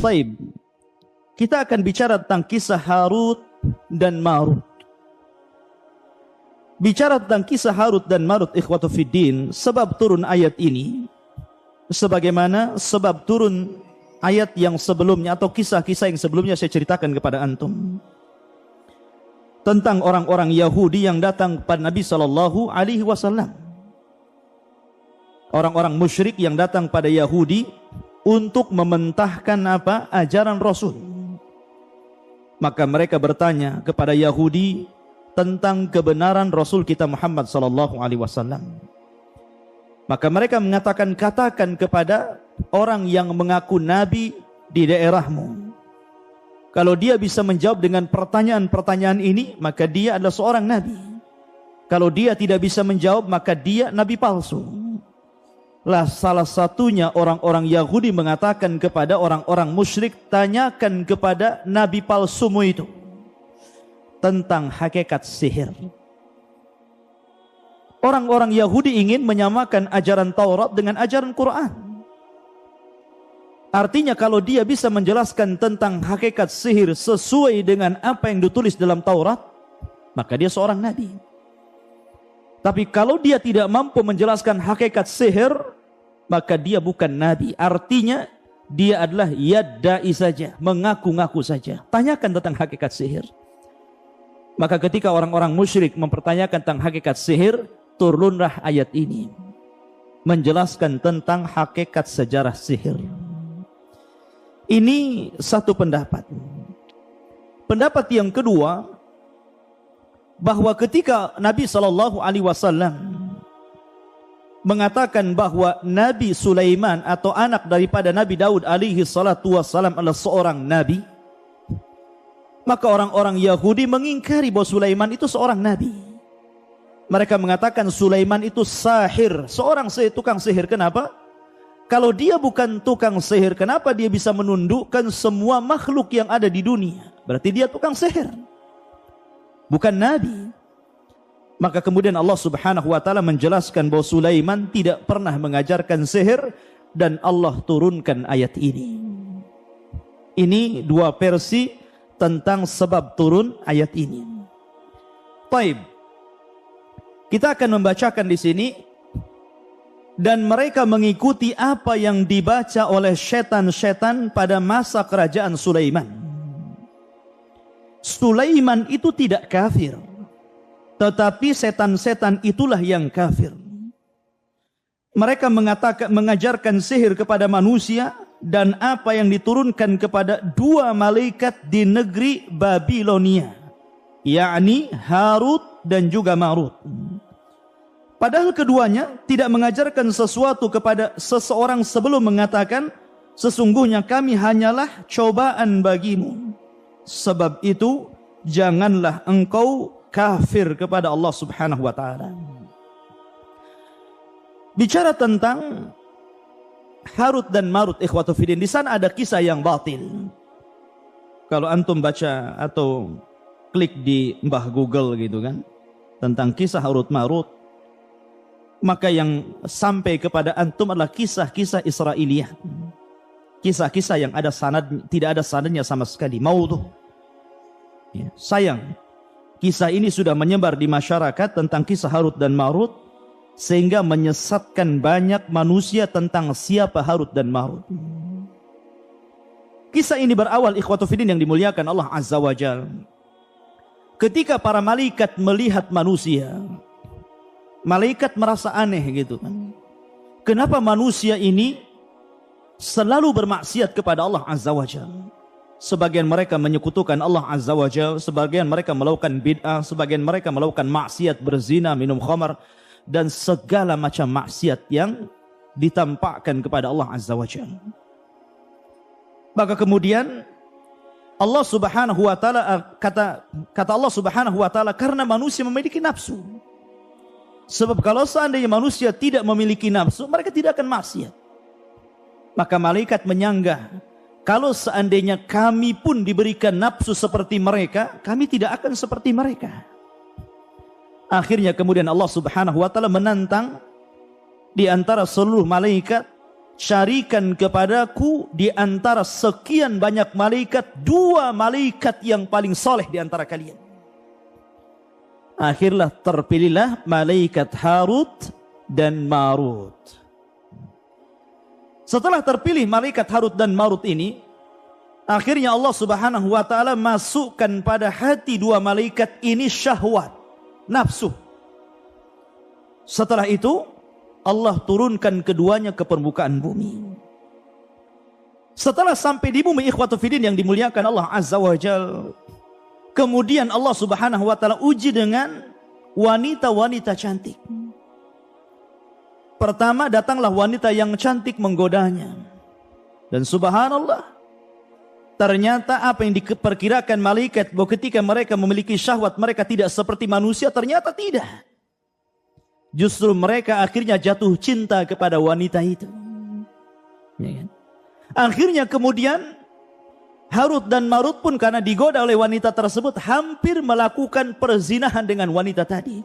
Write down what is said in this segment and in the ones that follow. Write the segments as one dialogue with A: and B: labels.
A: Baik, kita akan bicara tentang kisah Harut dan Marut. Bicara tentang kisah Harut dan Marut, ikhwatu fiddin, sebab turun ayat ini sebagaimana sebab turun ayat yang sebelumnya atau kisah-kisah yang sebelumnya saya ceritakan kepada antum tentang orang-orang Yahudi yang datang kepada Nabi SAW. Orang-orang musyrik yang datang pada Yahudi untuk mementahkan ajaran Rasul. Maka mereka bertanya kepada Yahudi tentang kebenaran Rasul kita Muhammad SAW. Maka mereka mengatakan, katakan kepada orang yang mengaku nabi di daerahmu, kalau dia bisa menjawab dengan pertanyaan-pertanyaan ini, maka dia adalah seorang nabi. Kalau dia tidak bisa menjawab, maka dia nabi palsu. Lah salah satunya orang-orang Yahudi mengatakan kepada orang-orang musyrik, tanyakan kepada nabi palsumu itu tentang hakikat sihir. Orang-orang Yahudi ingin menyamakan ajaran Taurat dengan ajaran Quran. Artinya kalau dia bisa menjelaskan tentang hakikat sihir sesuai dengan apa yang ditulis dalam Taurat, maka dia seorang nabi. Tapi kalau dia tidak mampu menjelaskan hakikat sihir, maka dia bukan nabi. Artinya dia adalah yadda'i saja, mengaku-ngaku saja. Tanyakan tentang hakikat sihir. Maka ketika orang-orang musyrik mempertanyakan tentang hakikat sihir, turunlah ayat ini menjelaskan tentang hakikat sejarah sihir. Ini satu pendapat. Pendapat yang kedua, bahwa ketika Nabi SAW mengatakan bahwa Nabi Sulaiman atau anak daripada Nabi Daud alaihi salatu wassalam adalah seorang nabi, maka orang-orang Yahudi mengingkari bahwa Sulaiman itu seorang nabi. Mereka mengatakan Sulaiman itu sahir, seorang tukang sihir. Kenapa? Kalau dia bukan tukang sihir, kenapa dia bisa menundukkan semua makhluk yang ada di dunia? Berarti dia tukang sihir, bukan nabi. Maka kemudian Allah Subhanahu wa taala menjelaskan bahwa Sulaiman tidak pernah mengajarkan sihir dan Allah turunkan ayat ini. Ini dua versi tentang sebab turun ayat ini. Baik. Kita akan membacakan di sini, dan mereka mengikuti apa yang dibaca oleh setan-setan pada masa kerajaan Sulaiman. Sulaiman itu tidak kafir, tetapi setan-setan itulah yang kafir. Mereka mengajarkan sihir kepada manusia dan apa yang diturunkan kepada dua malaikat di negeri Babilonia, yakni Harut dan juga Marut. Padahal keduanya tidak mengajarkan sesuatu kepada seseorang sebelum mengatakan, sesungguhnya kami hanyalah cobaan bagimu. Sebab itu janganlah engkau kafir kepada Allah Subhanahu wa taala. Bicara tentang Harut dan Marut, ikhwatu fiddin, di sana ada kisah yang batil. Kalau antum baca atau klik di mbah Google gitu kan, tentang kisah Harut Marut, maka yang sampai kepada antum adalah kisah-kisah Israiliyah. Kisah-kisah yang ada sanad, tidak ada sanadnya sama sekali, maudhu. Ya, sayang, kisah ini sudah menyebar di masyarakat tentang kisah Harut dan Marut, sehingga menyesatkan banyak manusia tentang siapa Harut dan Marut. Kisah ini berawal, ikhwatu fiddin yang dimuliakan Allah Azza wa Jalla. Ketika para malaikat melihat manusia, malaikat merasa aneh gitu kan. Kenapa manusia ini selalu bermaksiat kepada Allah Azza wa Jalla? Sebagian mereka menyekutukan Allah Azza wa Jalla, sebagian mereka melakukan bid'ah, sebagian mereka melakukan maksiat, berzina, minum khamar, dan segala macam maksiat yang ditampakkan kepada Allah Azza wa Jalla. Maka kemudian Allah Subhanahu wa taala, kata Allah Subhanahu wa taala, karena manusia memiliki nafsu. Sebab kalau seandainya manusia tidak memiliki nafsu, mereka tidak akan maksiat. Maka malaikat menyanggah, kalau seandainya kami pun diberikan nafsu seperti mereka, kami tidak akan seperti mereka. Akhirnya kemudian Allah Subhanahu wa taala menantang di antara seluruh malaikat, syarikan kepadaku di antara sekian banyak malaikat 2 malaikat yang paling soleh di antara kalian. Akhirnya terpilihlah malaikat Harut dan Marut. Setelah terpilih malaikat Harut dan Marut ini, akhirnya Allah Subhanahu wa taala masukkan pada hati 2 malaikat ini syahwat, nafsu. Setelah itu Allah turunkan keduanya ke permukaan bumi. Setelah sampai di bumi, ikhwatu fiddin yang dimuliakan Allah Azza wa Jalla, kemudian Allah Subhanahu wa taala uji dengan wanita-wanita cantik. Pertama datanglah wanita yang cantik menggodanya. Dan subhanallah, ternyata apa yang diperkirakan malaikat bahwa ketika mereka memiliki syahwat mereka tidak seperti manusia, ternyata tidak. Justru mereka akhirnya jatuh cinta kepada wanita itu. Ya kan? Akhirnya kemudian Harut dan Marut pun karena digoda oleh wanita tersebut hampir melakukan perzinahan dengan wanita tadi.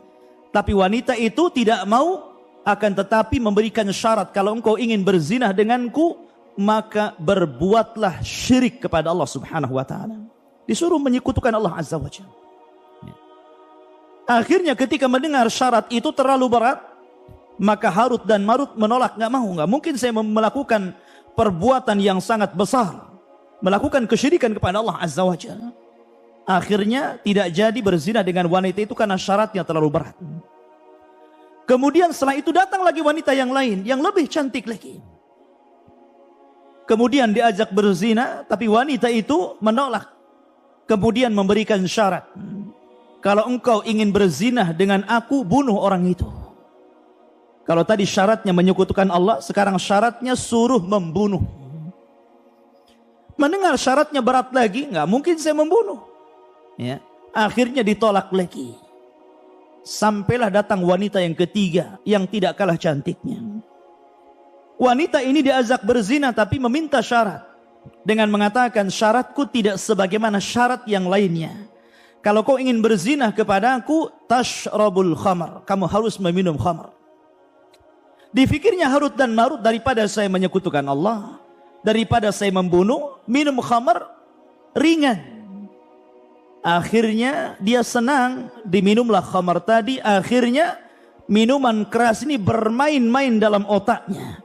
A: Tapi wanita itu tidak mau, akan tetapi memberikan syarat, kalau engkau ingin berzinah denganku, maka berbuatlah syirik kepada Allah Subhanahu wa taala. Disuruh menyekutukan Allah Azza wa Jalla. Akhirnya ketika mendengar syarat itu terlalu berat, maka Harut dan Marut menolak, nggak mungkin saya melakukan perbuatan yang sangat besar, melakukan kesyirikan kepada Allah Azza wa Jalla. Akhirnya tidak jadi berzina dengan wanita itu karena syaratnya terlalu berat. Kemudian setelah itu datang lagi wanita yang lain, yang lebih cantik lagi. Kemudian diajak berzina, tapi wanita itu menolak. Kemudian memberikan syarat. Kalau engkau ingin berzina dengan aku, bunuh orang itu. Kalau tadi syaratnya menyekutukan Allah, sekarang syaratnya suruh membunuh. Mendengar syaratnya berat lagi, nggak mungkin saya membunuh. Ya. Akhirnya ditolak lagi. Sampailah datang wanita yang ketiga yang tidak kalah cantiknya. Wanita ini diajak berzina tapi meminta syarat. Dengan mengatakan syaratku tidak sebagaimana syarat yang lainnya. Kalau kau ingin berzina kepadaku, tashrabul khamar. Kamu harus meminum khamar. Difikirnya Harut dan Marut, daripada saya menyekutukan Allah, daripada saya membunuh, minum khamar ringan. Akhirnya dia senang, diminumlah khamar tadi. Akhirnya minuman keras ini bermain-main dalam otaknya.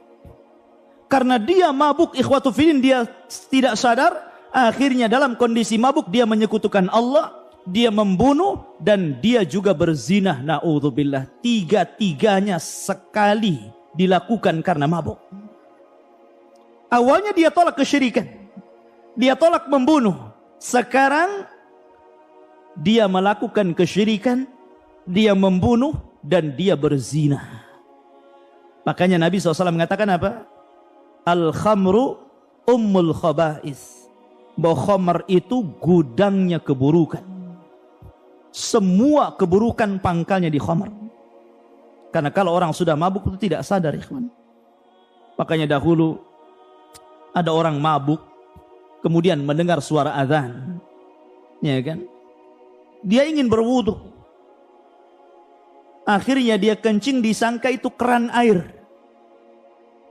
A: Karena dia mabuk, ikhwatu fiddin, dia tidak sadar. Akhirnya dalam kondisi mabuk dia menyekutukan Allah, dia membunuh, dan dia juga berzinah. Na'udzubillah. Tiga-tiganya sekali dilakukan karena mabuk. Awalnya dia tolak kesyirikan, dia tolak membunuh. Sekarang dia melakukan kesyirikan, dia membunuh, dan dia berzina. Makanya Nabi SAW mengatakan apa? Al-khamru ummul khaba'is. Bahwa khamar itu gudangnya keburukan. Semua keburukan pangkalnya di khamar. Karena kalau orang sudah mabuk itu tidak sadar, ikhwan. Makanya dahulu ada orang mabuk, kemudian mendengar suara azan. Ya kan? Dia ingin berwudu. Akhirnya dia kencing, disangka itu keran air.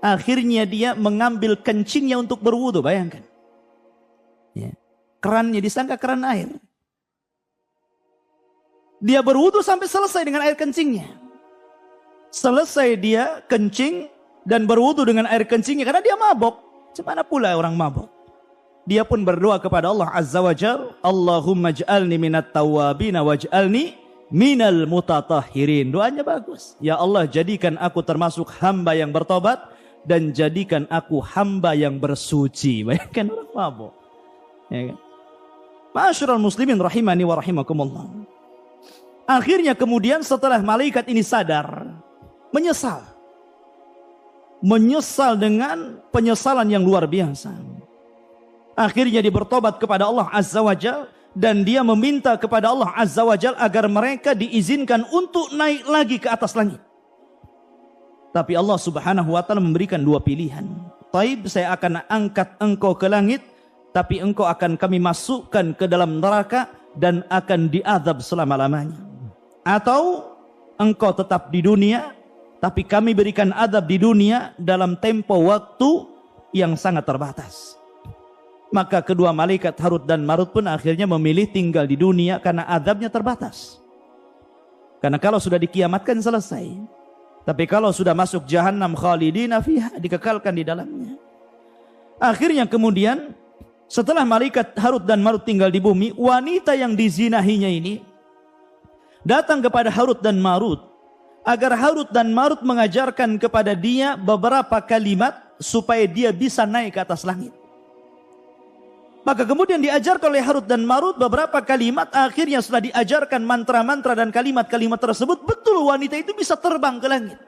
A: Akhirnya dia mengambil kencingnya untuk berwudu, bayangkan. Ya. Kerannya disangka keran air. Dia berwudu sampai selesai dengan air kencingnya. Selesai dia kencing dan berwudu dengan air kencingnya karena dia mabok. Gimana pula orang mabok? Dia pun berdoa kepada Allah Azza wa Jalla, Allahumma ij'alni minat tawwabin waj'alni minal mutatahhirin. Doanya bagus. Ya Allah, jadikan aku termasuk hamba yang bertobat dan jadikan aku hamba yang bersuci. Bayangkan orang mabuk. Ya kan? Ma'asyiral muslimin rahimani wa rahimakumullah. Akhirnya kemudian setelah malaikat ini sadar, menyesal. Menyesal dengan penyesalan yang luar biasa. Akhirnya dia bertobat kepada Allah Azza wa Jalla, dan dia meminta kepada Allah Azza wa Jalla agar mereka diizinkan untuk naik lagi ke atas langit. Tapi Allah Subhanahu wa taala memberikan 2 pilihan. Taib, saya akan angkat engkau ke langit, tapi engkau akan kami masukkan ke dalam neraka dan akan diazab selama-lamanya. Atau engkau tetap di dunia, tapi kami berikan azab di dunia dalam tempo waktu yang sangat terbatas. Maka kedua malaikat Harut dan Marut pun akhirnya memilih tinggal di dunia karena azabnya terbatas. Karena kalau sudah dikiamatkan selesai. Tapi kalau sudah masuk jahannam khalidina fiha, dikekalkan di dalamnya. Akhirnya kemudian setelah malaikat Harut dan Marut tinggal di bumi, wanita yang dizinahinya ini datang kepada Harut dan Marut agar Harut dan Marut mengajarkan kepada dia beberapa kalimat supaya dia bisa naik ke atas langit. Maka kemudian diajarkan oleh Harut dan Marut beberapa kalimat. Akhirnya setelah diajarkan mantra-mantra dan kalimat-kalimat tersebut, betul wanita itu bisa terbang ke langit.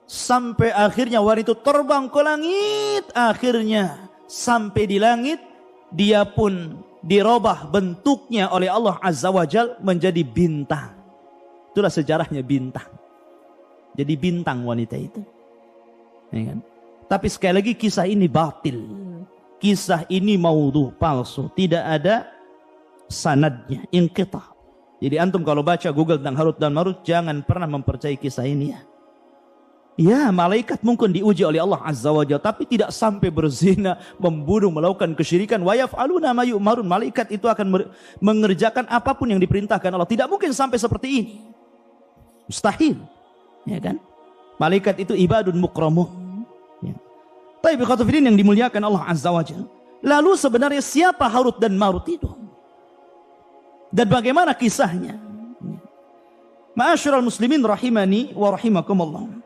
A: Sampai akhirnya wanita itu terbang ke langit. Akhirnya sampai di langit, dia pun dirubah bentuknya oleh Allah Azza wa Jal menjadi bintang. Itulah sejarahnya bintang. Jadi bintang wanita itu. Ya kan? Tapi sekali lagi kisah ini batil. Kisah ini maudhu, palsu. Tidak ada sanadnya, inqita. Jadi antum kalau baca Google tentang Harut dan Marut, jangan pernah mempercayai kisah ini ya. Ya, malaikat mungkin diuji oleh Allah Azza wa Jalla, tapi tidak sampai berzina, membunuh, melakukan kesyirikan. Wa yaf'aluna ma yu'marun. Malaikat itu akan mengerjakan apapun yang diperintahkan Allah. Tidak mungkin sampai seperti ini. Mustahil. Ya kan? Malaikat itu ibadun mukramun. Tapi biqatufidin yang dimuliakan Allah Azza wa Jalla. Lalu sebenarnya siapa Harut dan Marut itu? Dan bagaimana kisahnya? Ma'asyiral muslimin rahimani wa rahimakumullah.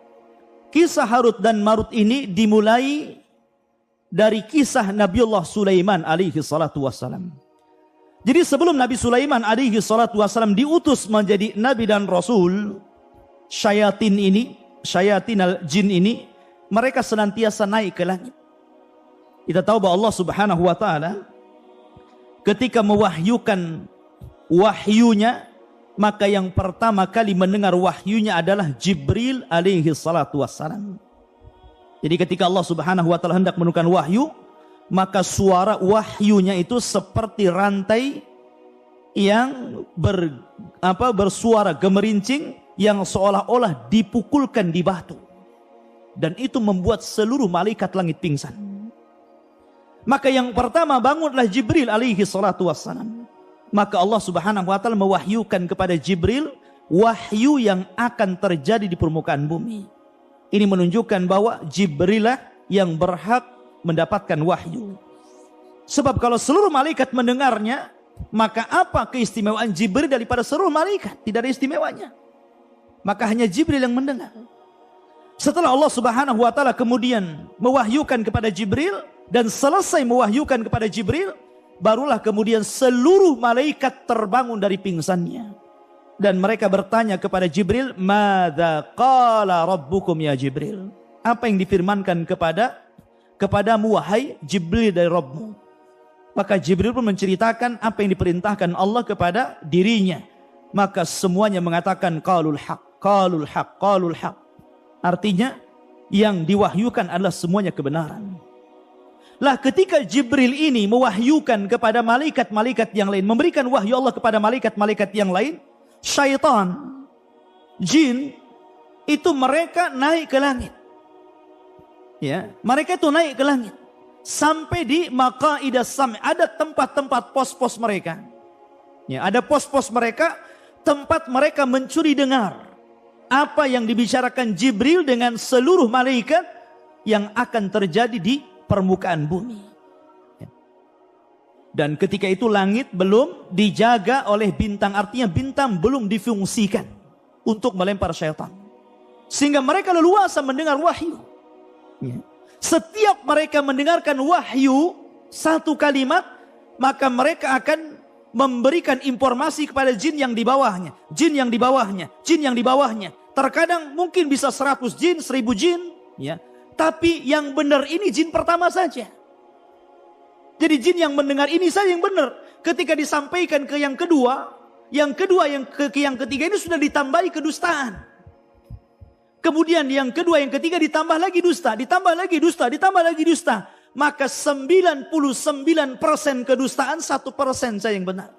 A: Kisah Harut dan Marut ini dimulai dari kisah Nabiullah Sulaiman alaihi salatu wassalam. Jadi sebelum Nabi Sulaiman alaihi salatu wassalam diutus menjadi nabi dan rasul, syayatin al-jin ini mereka senantiasa naik ke langit. Kita tahu bahwa Allah Subhanahu wa taala ketika mewahyukan wahyunya, maka yang pertama kali mendengar wahyunya adalah Jibril alaihi salatu wassalam. Jadi ketika Allah Subhanahu wa taala hendak menurunkan wahyu, maka suara wahyunya itu seperti rantai yang bersuara gemerincing yang seolah-olah dipukulkan di batu. Dan itu membuat seluruh malaikat langit pingsan. Maka yang pertama bangunlah Jibril alaihi salatu wassalam. Maka Allah Subhanahu wa taala mewahyukan kepada Jibril wahyu yang akan terjadi di permukaan bumi. Ini menunjukkan bahwa Jibril lah yang berhak mendapatkan wahyu. Sebab kalau seluruh malaikat mendengarnya, maka apa keistimewaan Jibril daripada seluruh malaikat? Tidak ada istimewanya. Maka hanya Jibril yang mendengar. Setelah Allah Subhanahu wa taala kemudian mewahyukan kepada Jibril dan selesai mewahyukan kepada Jibril, barulah kemudian seluruh malaikat terbangun dari pingsannya. Dan mereka bertanya kepada Jibril, "Madza qala rabbukum ya Jibril?" Apa yang difirmankan kepadamu wahai Jibril dari Rabbmu? Maka Jibril pun menceritakan apa yang diperintahkan Allah kepada dirinya. Maka semuanya mengatakan qalul haq, qalul haq, qalul haq. Artinya yang diwahyukan adalah semuanya kebenaran. Lah ketika Jibril ini mewahyukan kepada malaikat-malaikat yang lain, memberikan wahyu Allah kepada malaikat-malaikat yang lain, syaitan, jin, itu mereka naik ke langit. Ya, mereka itu naik ke langit. Sampai di maqaidas sam', ada tempat-tempat pos-pos mereka. Ya, ada pos-pos mereka, tempat mereka mencuri dengar apa yang dibicarakan Jibril dengan seluruh malaikat yang akan terjadi di permukaan bumi. Dan ketika itu langit belum dijaga oleh bintang, artinya bintang belum difungsikan untuk melempar syaitan. Sehingga mereka leluasa mendengar wahyu. Setiap mereka mendengarkan wahyu satu kalimat, maka mereka akan memberikan informasi kepada jin yang di bawahnya, jin yang di bawahnya, jin yang di bawahnya. Terkadang mungkin bisa 100 jin, 1000 jin, ya. Tapi yang benar ini jin pertama saja. Jadi jin yang mendengar ini saja yang benar. Ketika disampaikan ke yang kedua, yang ketiga ini sudah ditambahi kedustaan. Kemudian yang kedua, yang ketiga ditambah lagi dusta, ditambah lagi dusta, ditambah lagi dusta. Maka 99% kedustaan, 1% saja yang benar.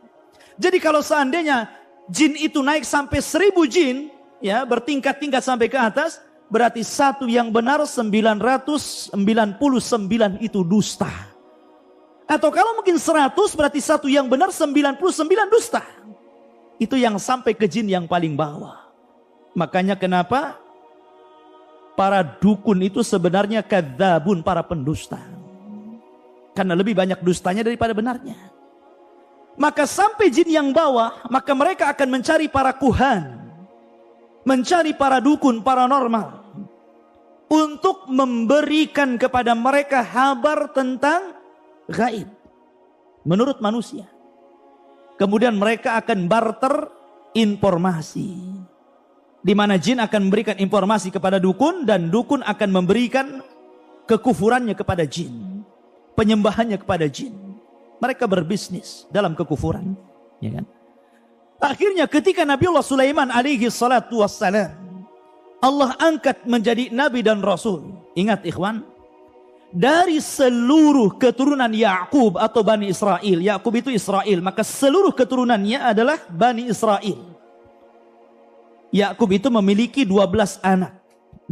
A: Jadi kalau seandainya jin itu naik sampai 1000 jin, ya, bertingkat-tingkat sampai ke atas, berarti satu yang benar 999 itu dusta. Atau kalau mungkin 100 berarti satu yang benar 99 dusta. Itu yang sampai ke jin yang paling bawah. Makanya kenapa para dukun itu sebenarnya kadzabun, para pendusta. Karena lebih banyak dustanya daripada benarnya. Maka sampai jin yang bawah, maka mereka akan mencari para kuhan, mencari para dukun paranormal, untuk memberikan kepada mereka kabar tentang gaib menurut manusia. Kemudian mereka akan barter informasi, di mana jin akan memberikan informasi kepada dukun, dan dukun akan memberikan kekufurannya kepada jin, penyembahannya kepada jin. Mereka berbisnis dalam kekufuran, ya kan? Akhirnya ketika Nabiullah Sulaiman alaihi salatu wassalam, Allah angkat menjadi nabi dan rasul. Ingat ikhwan, dari seluruh keturunan Yakub atau Bani Israel, Yakub itu Israel, maka seluruh keturunannya adalah Bani Israel. Yakub itu memiliki 12 anak,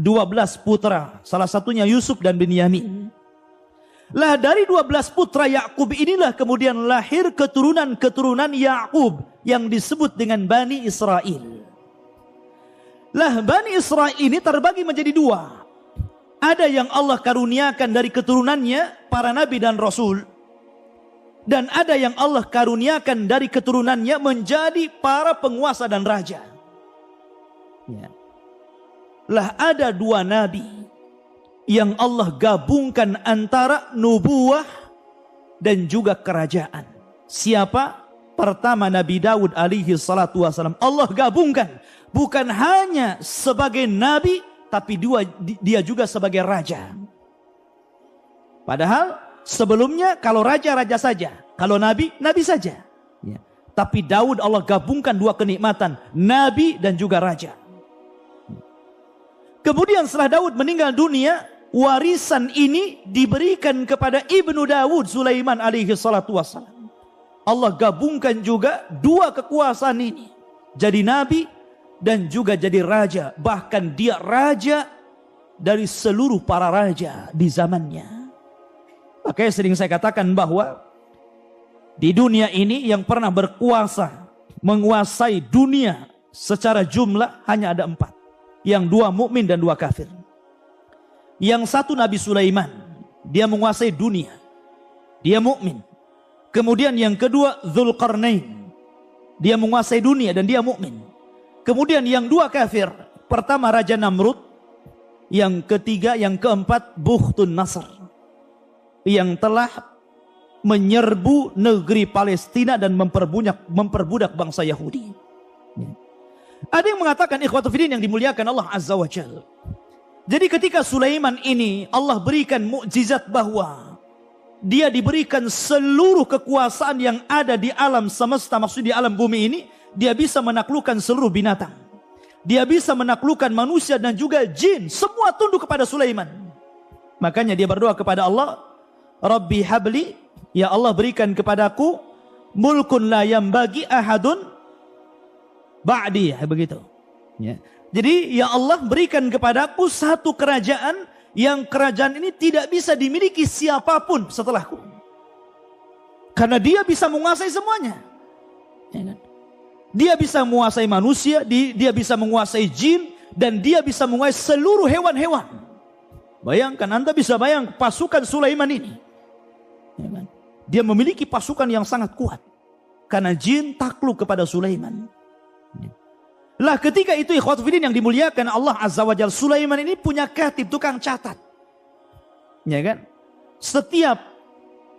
A: 12 putra, salah satunya Yusuf dan Binyamin. Lah dari 12 putra Yakub inilah kemudian lahir keturunan-keturunan Yakub yang disebut dengan Bani Israel. Lah Bani Israel ini terbagi menjadi dua. Ada yang Allah karuniakan dari keturunannya para nabi dan rasul, dan ada yang Allah karuniakan dari keturunannya menjadi para penguasa dan raja. Ya. Lah ada dua nabi yang Allah gabungkan antara nubuwah dan juga kerajaan. Siapa? Pertama Nabi Daud alaihi salatu wasalam. Allah gabungkan, bukan hanya sebagai nabi, tapi dia juga sebagai raja. Padahal sebelumnya kalau raja-raja saja, kalau nabi, nabi saja. Ya. Tapi Daud Allah gabungkan dua kenikmatan, nabi dan juga raja. Kemudian setelah Daud meninggal dunia, warisan ini diberikan kepada ibnu Daud, Sulaiman alaihi salatu wassalam. Allah gabungkan juga dua kekuasaan ini, jadi nabi dan juga jadi raja. Bahkan dia raja dari seluruh para raja di zamannya. Makanya sering saya katakan bahwa di dunia ini yang pernah berkuasa, menguasai dunia secara jumlah hanya ada 4. Yang 2 mukmin dan 2 kafir. Yang satu Nabi Sulaiman, dia menguasai dunia, dia mukmin. Kemudian yang kedua Dzulqarnain, dia menguasai dunia dan dia mukmin. Kemudian yang 2 kafir, pertama Raja Namrud, yang ketiga, yang keempat Bukhtun Nasr, yang telah menyerbu negeri Palestina dan memperbudak bangsa Yahudi. Ada yang mengatakan ikhwatu fiddin yang dimuliakan Allah Azza wa Jalla, jadi ketika Sulaiman ini Allah berikan mukjizat bahwa dia diberikan seluruh kekuasaan yang ada di alam semesta, maksud di alam bumi ini, dia bisa menaklukkan seluruh binatang, dia bisa menaklukkan manusia dan juga jin, semua tunduk kepada Sulaiman. Makanya dia berdoa kepada Allah, Rabbi habli, ya Allah berikan kepadaku mulkun la yambagi ahadun ba'di, begitu. Ya. Jadi ya Allah berikan kepadaku satu kerajaan yang kerajaan ini tidak bisa dimiliki siapapun setelahku. Karena dia bisa menguasai semuanya. Ya kan? Dia bisa menguasai manusia, dia bisa menguasai jin, dan dia bisa menguasai seluruh hewan-hewan. Bayangkan, Anda bisa bayang pasukan Sulaiman ini. Ya kan? Dia memiliki pasukan yang sangat kuat. Karena jin takluk kepada Sulaiman. Lah ketika itu ikhwatu fiddin yang dimuliakan Allah Azza wa Jalla, Sulaiman ini punya katib, tukang catat. Ya kan? Setiap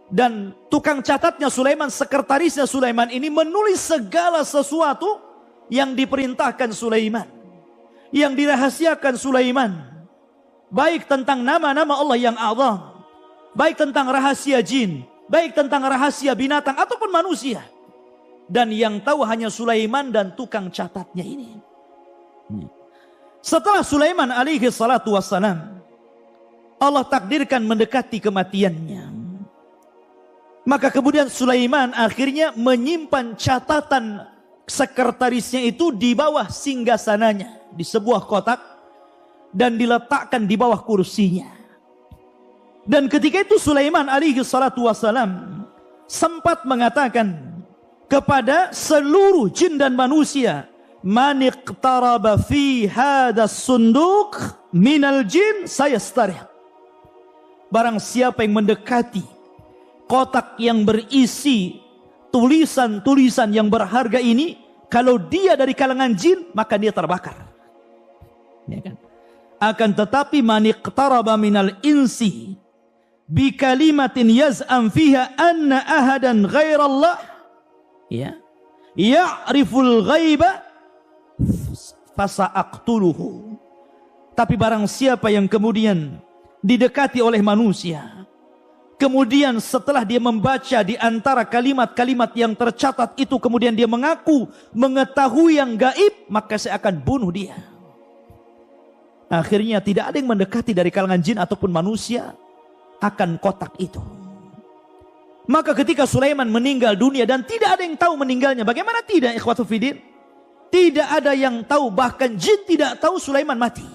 A: dan tukang catatnya Sulaiman, sekretarisnya Sulaiman ini menulis segala sesuatu yang diperintahkan Sulaiman, yang dirahasiakan Sulaiman, baik tentang nama-nama Allah yang azam, baik tentang rahasia jin, baik tentang rahasia binatang ataupun manusia. Dan yang tahu hanya Sulaiman dan tukang catatnya ini. Setelah Sulaiman alaihi salatu wassalam, Allah takdirkan mendekati kematiannya. Maka kemudian Sulaiman akhirnya menyimpan catatan sekretarisnya itu di bawah singgasananya. di sebuah kotak dan diletakkan di bawah kursinya. Dan ketika itu Sulaiman alaihi salatu wassalam sempat mengatakan kepada seluruh jin dan manusia, man iqtaraba fi hadas sunduk minal jin sayastarih. Barang siapa yang mendekati kotak yang berisi tulisan-tulisan yang berharga ini, kalau dia dari kalangan jin, maka dia terbakar. Ya kan? Akan tetapi man iqtaraba minal insi bi kalimatin yaz'am fiha anna ahadan ghairallah ya ya'riful ghaiba fasa'aqtuluhu. Tapi barang siapa yang kemudian didekati oleh manusia, kemudian setelah dia membaca di antara kalimat-kalimat yang tercatat itu, kemudian dia mengaku mengetahui yang gaib, maka saya akan bunuh dia. Akhirnya tidak ada yang mendekati dari kalangan jin ataupun manusia akan kotak itu. Maka ketika Sulaiman meninggal dunia dan tidak ada yang tahu meninggalnya, bagaimana tidak, ikhwatu fiddin? Tidak ada yang tahu, bahkan jin tidak tahu Sulaiman mati.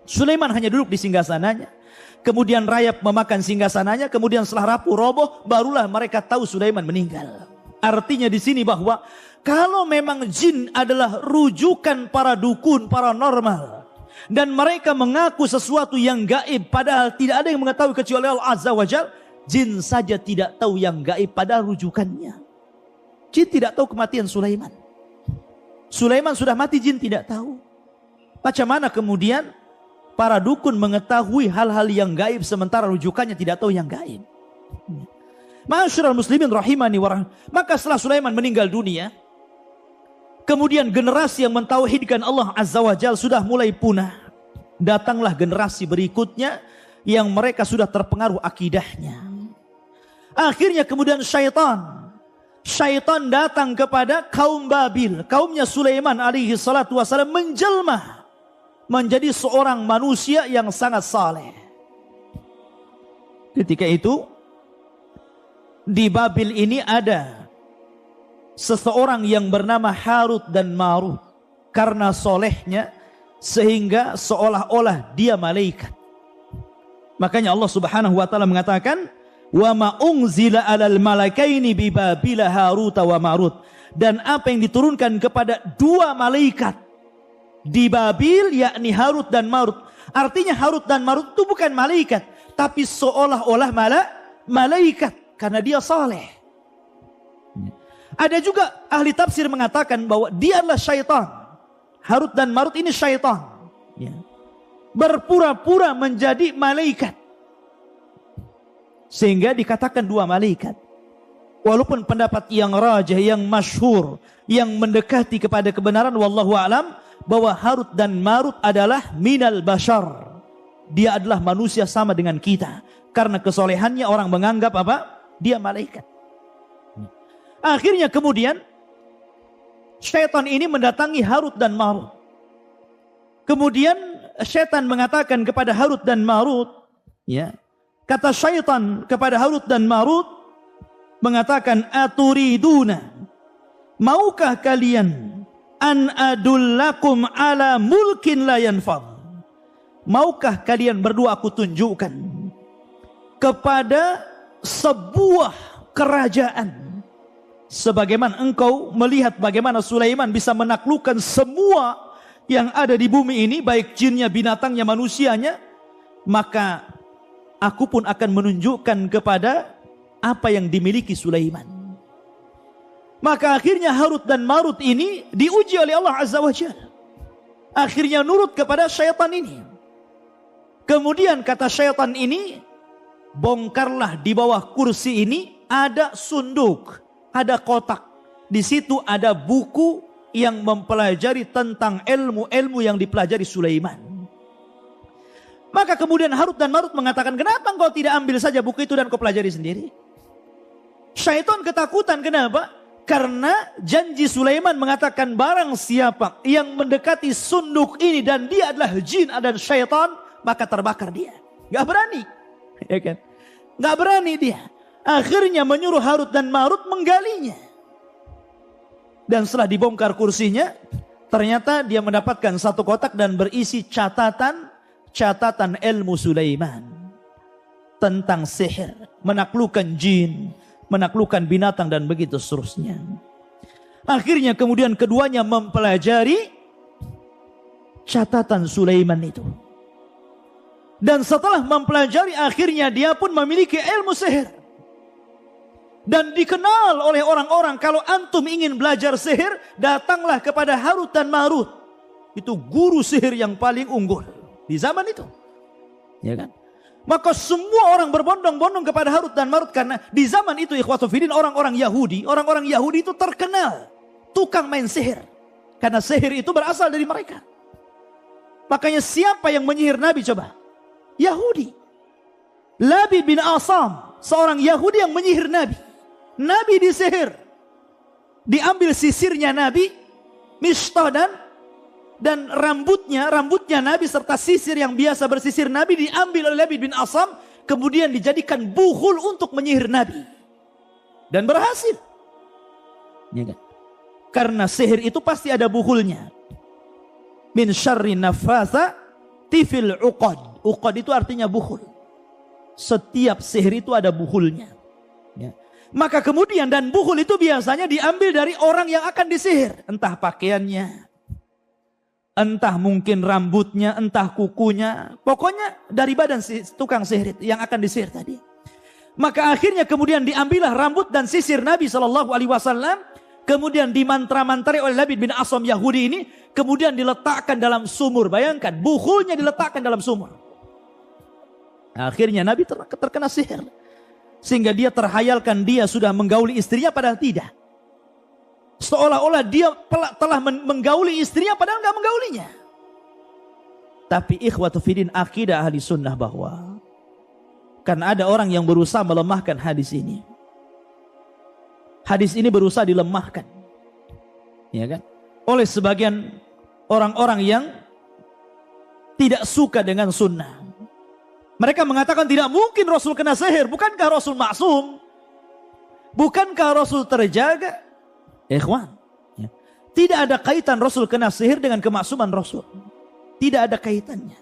A: Sulaiman hanya duduk di singgasananya, kemudian rayap memakan singgasananya, kemudian setelah rapuh roboh, barulah mereka tahu Sulaiman meninggal. Artinya di sini bahwa kalau memang jin adalah rujukan para dukun, paranormal, dan mereka mengaku sesuatu yang gaib, padahal tidak ada yang mengetahui kecuali Allah Azza wa Jalla, jin saja tidak tahu yang gaib padahal rujukannya. Jin tidak tahu kematian Sulaiman. Sulaiman sudah mati, jin tidak tahu. Macam mana kemudian para dukun mengetahui hal-hal yang gaib sementara rujukannya tidak tahu yang gaib? Ma'asyiral muslimin rahimani wa rahimah. Maka setelah Sulaiman meninggal dunia, kemudian generasi yang mentauhidkan Allah Azza wa Jalla sudah mulai punah. Datanglah generasi berikutnya yang mereka sudah terpengaruh akidahnya. Akhirnya kemudian syaitan datang kepada kaum Babil, kaumnya Sulaiman alaihi salatu wasallam, menjelma menjadi seorang manusia yang sangat saleh. Ketika itu di Babil ini ada seseorang yang bernama Harut dan Marut. Karena solehnya sehingga seolah-olah dia malaikat. Makanya Allah Subhanahu wa taala mengatakan, wa ma unzila 'alal malakaini bi Babil Harut wa Marut. Dan apa yang diturunkan kepada dua malaikat di Babil, yakni Harut dan Marut. Artinya Harut dan Marut itu bukan malaikat, tapi seolah-olah malaikat karena dia saleh. Ada juga ahli tafsir mengatakan bahwa dia adalah syaitan. Harut dan Marut ini syaitan. Ya. Berpura-pura menjadi malaikat. Sehingga dikatakan dua malaikat. Walaupun pendapat yang rajih, yang masyhur, yang mendekati kepada kebenaran, wallahu a'lam, bahwa Harut dan Marut adalah minal bashar. Dia adalah manusia sama dengan kita. Karena kesolehannya orang menganggap apa? Dia malaikat. Akhirnya kemudian syaitan ini mendatangi Harut dan Marut. Kemudian syaitan mengatakan kepada Harut dan Marut, ya, kata syaitan kepada Harut dan Marut, mengatakan, aturiduna, maukah kalian an adullakum ala mulkin la yanfad? Maukah kalian berdua aku tunjukkan kepada sebuah kerajaan, sebagaimana engkau melihat bagaimana Sulaiman bisa menaklukkan semua yang ada di bumi ini, baik jinnya, binatangnya, manusianya, maka aku pun akan menunjukkan kepada apa yang dimiliki Sulaiman. Maka akhirnya Harut dan Marut ini diuji oleh Allah Azza wa Jalla. Akhirnya nurut kepada syaitan ini. Kemudian kata syaitan ini, bongkarlah di bawah kursi ini ada sunduk, ada kotak. Di situ ada buku yang mempelajari tentang ilmu-ilmu yang dipelajari Sulaiman. Maka kemudian Harut dan Marut mengatakan, kenapa engkau tidak ambil saja buku itu dan kau pelajari sendiri? Syaitan ketakutan, kenapa? Karena janji Sulaiman mengatakan barang siapa yang mendekati sunduk ini dan dia adalah jin dan syaitan, maka terbakar dia. Gak berani, ya kan? Gak berani dia. Akhirnya menyuruh Harut dan Marut menggalinya. Dan setelah dibongkar kursinya, Ternyata dia mendapatkan satu kotak dan berisi catatan ilmu Sulaiman tentang sihir, menaklukkan jin, menaklukkan binatang dan begitu seterusnya. Akhirnya kemudian keduanya mempelajari catatan Sulaiman itu. Dan setelah mempelajari akhirnya dia pun memiliki ilmu sihir. Dan dikenal oleh orang-orang, kalau antum ingin belajar sihir, datanglah kepada Harut dan Marut. Itu guru sihir yang paling unggul di zaman itu. Ya kan? Maka semua orang berbondong-bondong kepada Harut dan Marut, karena di zaman itu ikhwatu fiddin orang-orang Yahudi itu terkenal tukang main sihir. Karena sihir itu berasal dari mereka. Makanya siapa yang menyihir Nabi coba? Yahudi. Labid bin Asam, seorang Yahudi yang menyihir Nabi. Nabi disihir. Diambil sisirnya Nabi, Mishtah dan rambutnya Nabi serta sisir yang biasa bersisir Nabi diambil oleh Labid bin Asam, kemudian dijadikan buhul untuk menyihir Nabi. Dan berhasil. Ya kan? Karena sihir itu pasti ada buhulnya. Min syarri nafasa tifil uqad. Uqad itu artinya buhul. Setiap sihir itu ada buhulnya. Ya. Maka kemudian dan buhul itu biasanya diambil dari orang yang akan disihir. Entah pakaiannya, entah mungkin rambutnya, entah kukunya. Pokoknya dari badan tukang sihir yang akan disihir tadi. Maka akhirnya kemudian diambillah rambut dan sisir Nabi SAW. Kemudian dimantra-mantrai oleh Labid bin Asam Yahudi ini. Kemudian diletakkan dalam sumur. Bayangkan, buhulnya diletakkan dalam sumur. Akhirnya Nabi terkena sihir. Sehingga dia terhayalkan dia sudah menggauli istrinya, padahal tidak. Seolah-olah dia telah menggauli istrinya, padahal enggak menggaulinya. Tapi ikhwatu fiddin, akidah ahli sunnah bahwa karena ada orang yang berusaha melemahkan hadis ini. Hadis ini berusaha dilemahkan. Ya kan? Oleh sebagian orang-orang yang tidak suka dengan sunnah. Mereka mengatakan tidak mungkin Rasul kena sihir. Bukankah Rasul maksum? Bukankah Rasul terjaga? Ikhwan. Ya. Tidak ada kaitan Rasul kena sihir dengan kemaksuman Rasul. Tidak ada kaitannya.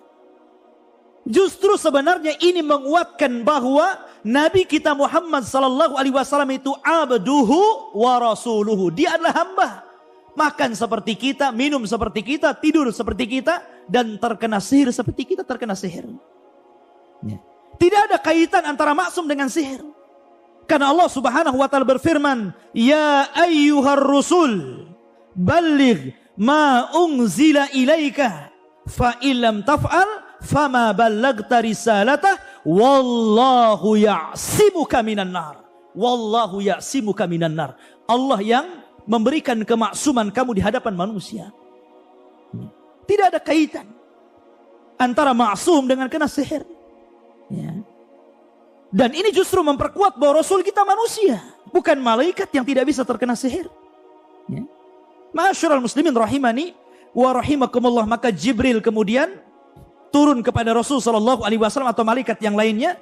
A: Justru sebenarnya ini menguatkan bahwa Nabi kita Muhammad sallallahu alaihi wasallam itu abduhu wa rasuluhu. Dia adalah hamba. Makan seperti kita, minum seperti kita, tidur seperti kita, dan terkena sihir seperti kita terkena sihir. Ya. Tidak ada kaitan antara maksum dengan sihir. Karena Allah Subhanahu wa taala berfirman, "Ya ayyuhar rusul, balligh ma unzila ilaika, fa illam taf'al fama ballaghta risalatah, wallahu ya'simuka minan nar." Wallahu ya'simuka minan nar. Allah yang memberikan kemaksuman kamu di hadapan manusia. Tidak ada kaitan antara maksum dengan kena sihir. Ya. Dan ini justru memperkuat bahwa Rasul kita manusia, bukan malaikat yang tidak bisa terkena sihir. Ya. Ma'asyiral muslimin rahimani wa rahimakumullah. Maka Jibril kemudian turun kepada Rasul sallallahu alaihi wasallam atau malaikat yang lainnya,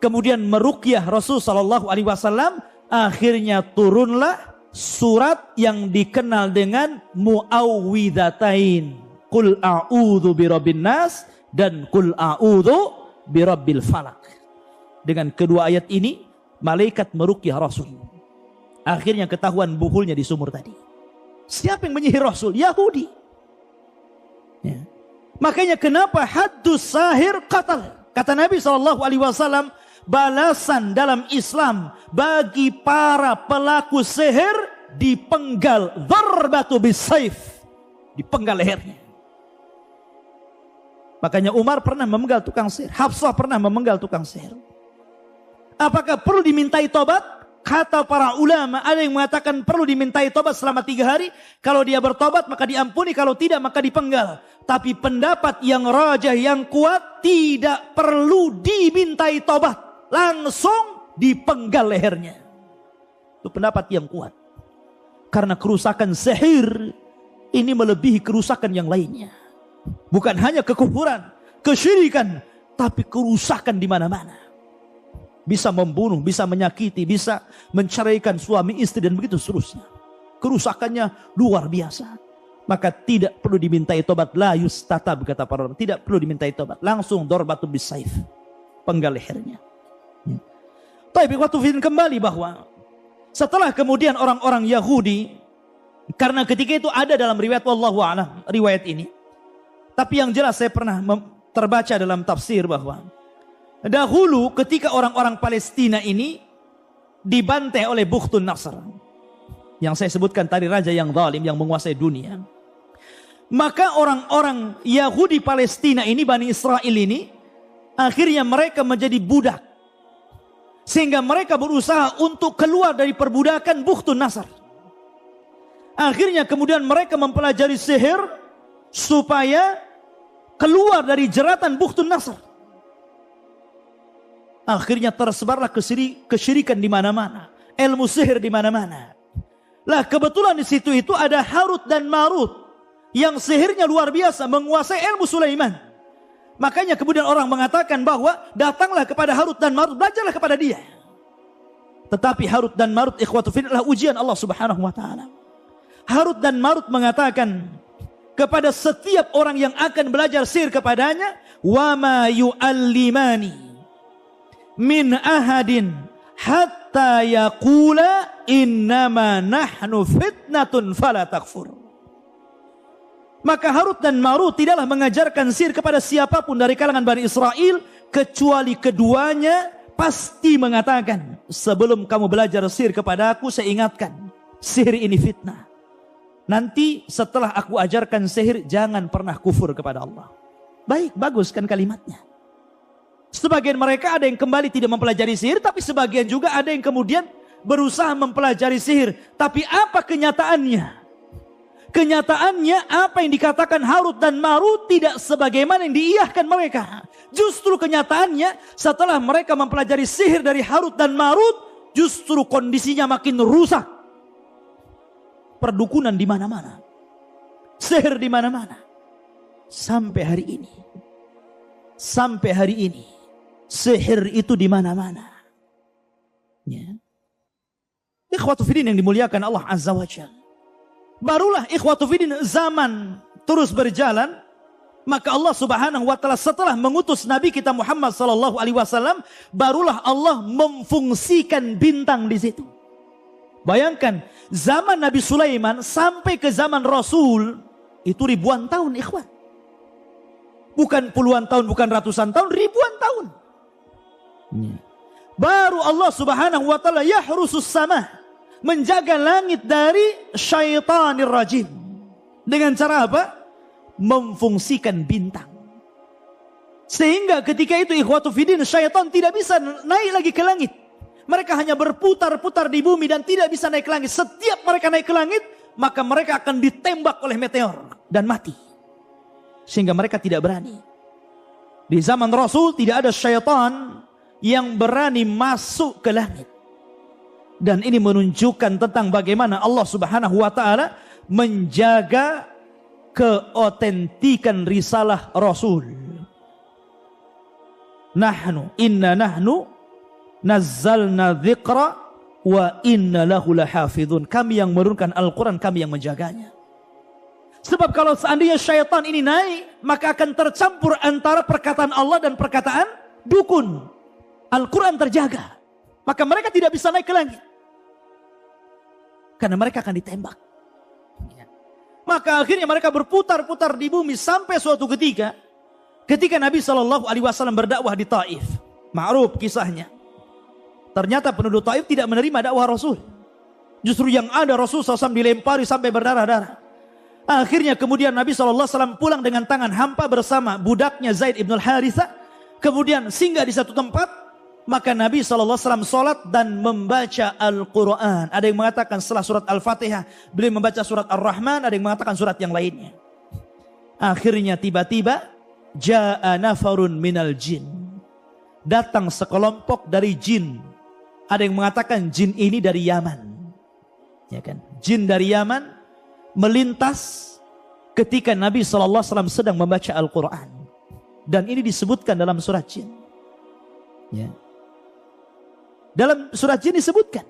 A: kemudian meruqyah Rasul sallallahu alaihi wasallam. Akhirnya turunlah surat yang dikenal dengan Mu'awwidhatain. Qul a'udzu birabbin nas dan qul a'udzu birabbil falak. Dengan kedua ayat ini malaikat meruqyah Rasul. Akhirnya ketahuan buhulnya di sumur tadi. Siapa yang menyihir Rasul? Yahudi. Ya. Makanya kenapa haddus sahir qatal? Kata Nabi SAW, balasan dalam Islam bagi para pelaku sihir dipenggal, dharbatu bisayf, dipenggal lehernya. Makanya Umar pernah memenggal tukang sihir, Hafsah pernah memenggal tukang sihir. Apakah perlu dimintai tobat? Kata para ulama, ada yang mengatakan perlu dimintai tobat selama 3 hari. Kalau dia bertobat maka diampuni, kalau tidak maka dipenggal. Tapi pendapat yang rajah, yang kuat, tidak perlu dimintai tobat, langsung dipenggal lehernya. Itu pendapat yang kuat. Karena kerusakan sihir ini melebihi kerusakan yang lainnya. Bukan hanya kekufuran, kesyirikan, tapi kerusakan di mana-mana. Bisa membunuh, bisa menyakiti, bisa menceraikan suami istri dan begitu seterusnya. Kerusakannya luar biasa. maka tidak perlu dimintai tobat. La yustatab, kata para ulama, tidak perlu dimintai tobat, langsung dorbatun bisaif, penggal lehernya. Tapi waktu kembali bahwa setelah kemudian orang-orang Yahudi, karena ketika itu ada dalam riwayat wallahu a'lam riwayat ini, tapi yang jelas saya pernah terbaca dalam tafsir bahwa dahulu ketika orang-orang Palestina ini dibantai oleh Bukhtun Nasr, yang saya sebutkan tadi, raja yang zalim yang menguasai dunia, maka orang-orang Yahudi Palestina ini, Bani Israel ini, akhirnya mereka menjadi budak, sehingga mereka berusaha untuk keluar dari perbudakan Bukhtun Nasr. Akhirnya kemudian mereka mempelajari sihir supaya keluar dari jeratan Bukhtun Nasr. Akhirnya tersebarlah kesyirikan di mana-mana, ilmu sihir di mana-mana. Lah kebetulan di situ itu ada Harut dan Marut yang sihirnya luar biasa, menguasai ilmu Sulaiman. Makanya kemudian orang mengatakan bahwa datanglah kepada Harut dan Marut, belajarlah kepada dia. Tetapi Harut dan Marut, ikhwatu fillah, adalah ujian Allah Subhanahu wa taala. Harut dan Marut mengatakan kepada setiap orang yang akan belajar sihir kepadanya, wa ma yu'allimani min ahadin hatta yaqula innama nahnu fitnatun fala takfur. Maka Harut dan Marut tidaklah mengajarkan sihir kepada siapapun dari kalangan Bani Israel, kecuali keduanya pasti mengatakan, sebelum kamu belajar sihir kepada aku, saya ingatkan, sihir ini fitnah. Nanti setelah aku ajarkan sihir, jangan pernah kufur kepada Allah. Baik, bagus kan kalimatnya. Sebagian mereka ada yang kembali tidak mempelajari sihir, tapi sebagian juga ada yang kemudian berusaha mempelajari sihir. Tapi apa kenyataannya? Kenyataannya apa yang dikatakan Harut dan Marut tidak sebagaimana yang diiyahkan mereka. Justru kenyataannya setelah mereka mempelajari sihir dari Harut dan Marut, justru kondisinya makin rusak. Perdukunan di mana-mana, sihir di mana-mana. Sampai hari ini, sihir itu di mana-mana. Ya. Ikhwatu fiddin yang dimuliakan Allah Azza wa Jalla. Barulah ikhwatu fiddin zaman terus berjalan, maka Allah Subhanahu wa taala setelah mengutus Nabi kita Muhammad sallallahu alaihi wasallam, barulah Allah memfungsikan bintang di situ. Bayangkan zaman Nabi Sulaiman sampai ke zaman Rasul itu ribuan tahun, ikhwan. Bukan puluhan tahun, bukan ratusan tahun, ribuan tahun. Baru Allah Subhanahu wa taala yahrusus sama, menjaga langit dari syaitanir rajim. Dengan cara apa? Memfungsikan bintang. Sehingga ketika itu ikhwatu fiddin, syaitan tidak bisa naik lagi ke langit. Mereka hanya berputar-putar di bumi dan tidak bisa naik ke langit. Setiap mereka naik ke langit, maka mereka akan ditembak oleh meteor dan mati. Sehingga mereka tidak berani. Di zaman Rasul tidak ada syaitan yang berani masuk ke langit. Dan ini menunjukkan tentang bagaimana Allah Subhanahu wa taala menjaga keotentikan risalah Rasul. Inna nahnu nazzalna dzikra wa inna lahu lahafizun. Kami yang menurunkan Al-Quran, kami yang menjaganya. Sebab kalau seandainya syaitan ini naik, maka akan tercampur antara perkataan Allah dan perkataan dukun. Al-Quran terjaga, maka mereka tidak bisa naik ke langit, karena mereka akan ditembak. Maka akhirnya mereka berputar-putar di bumi sampai suatu ketika Nabi SAW berdakwah di Taif. Ma'ruf kisahnya. Ternyata penduduk Taif tidak menerima dakwah Rasul. Justru yang ada Rasul SAW dilempari sampai berdarah-darah. Akhirnya kemudian Nabi SAW pulang dengan tangan hampa bersama budaknya Zaid ibn al-Harithah. Kemudian singgah di satu tempat. Maka Nabi SAW sholat dan membaca Al-Quran. Ada yang mengatakan setelah surat Al-Fatihah beliau membaca surat Ar-Rahman. Ada yang mengatakan surat yang lainnya. Akhirnya tiba-tiba Ja'a nafarun minal jin. Datang sekelompok dari jin. Ada yang mengatakan jin ini dari Yaman. Ya kan? Jin dari Yaman melintas ketika Nabi SAW sedang membaca Al-Quran. Dan ini disebutkan dalam surat jin. Ya. Dalam surat jin disebutkan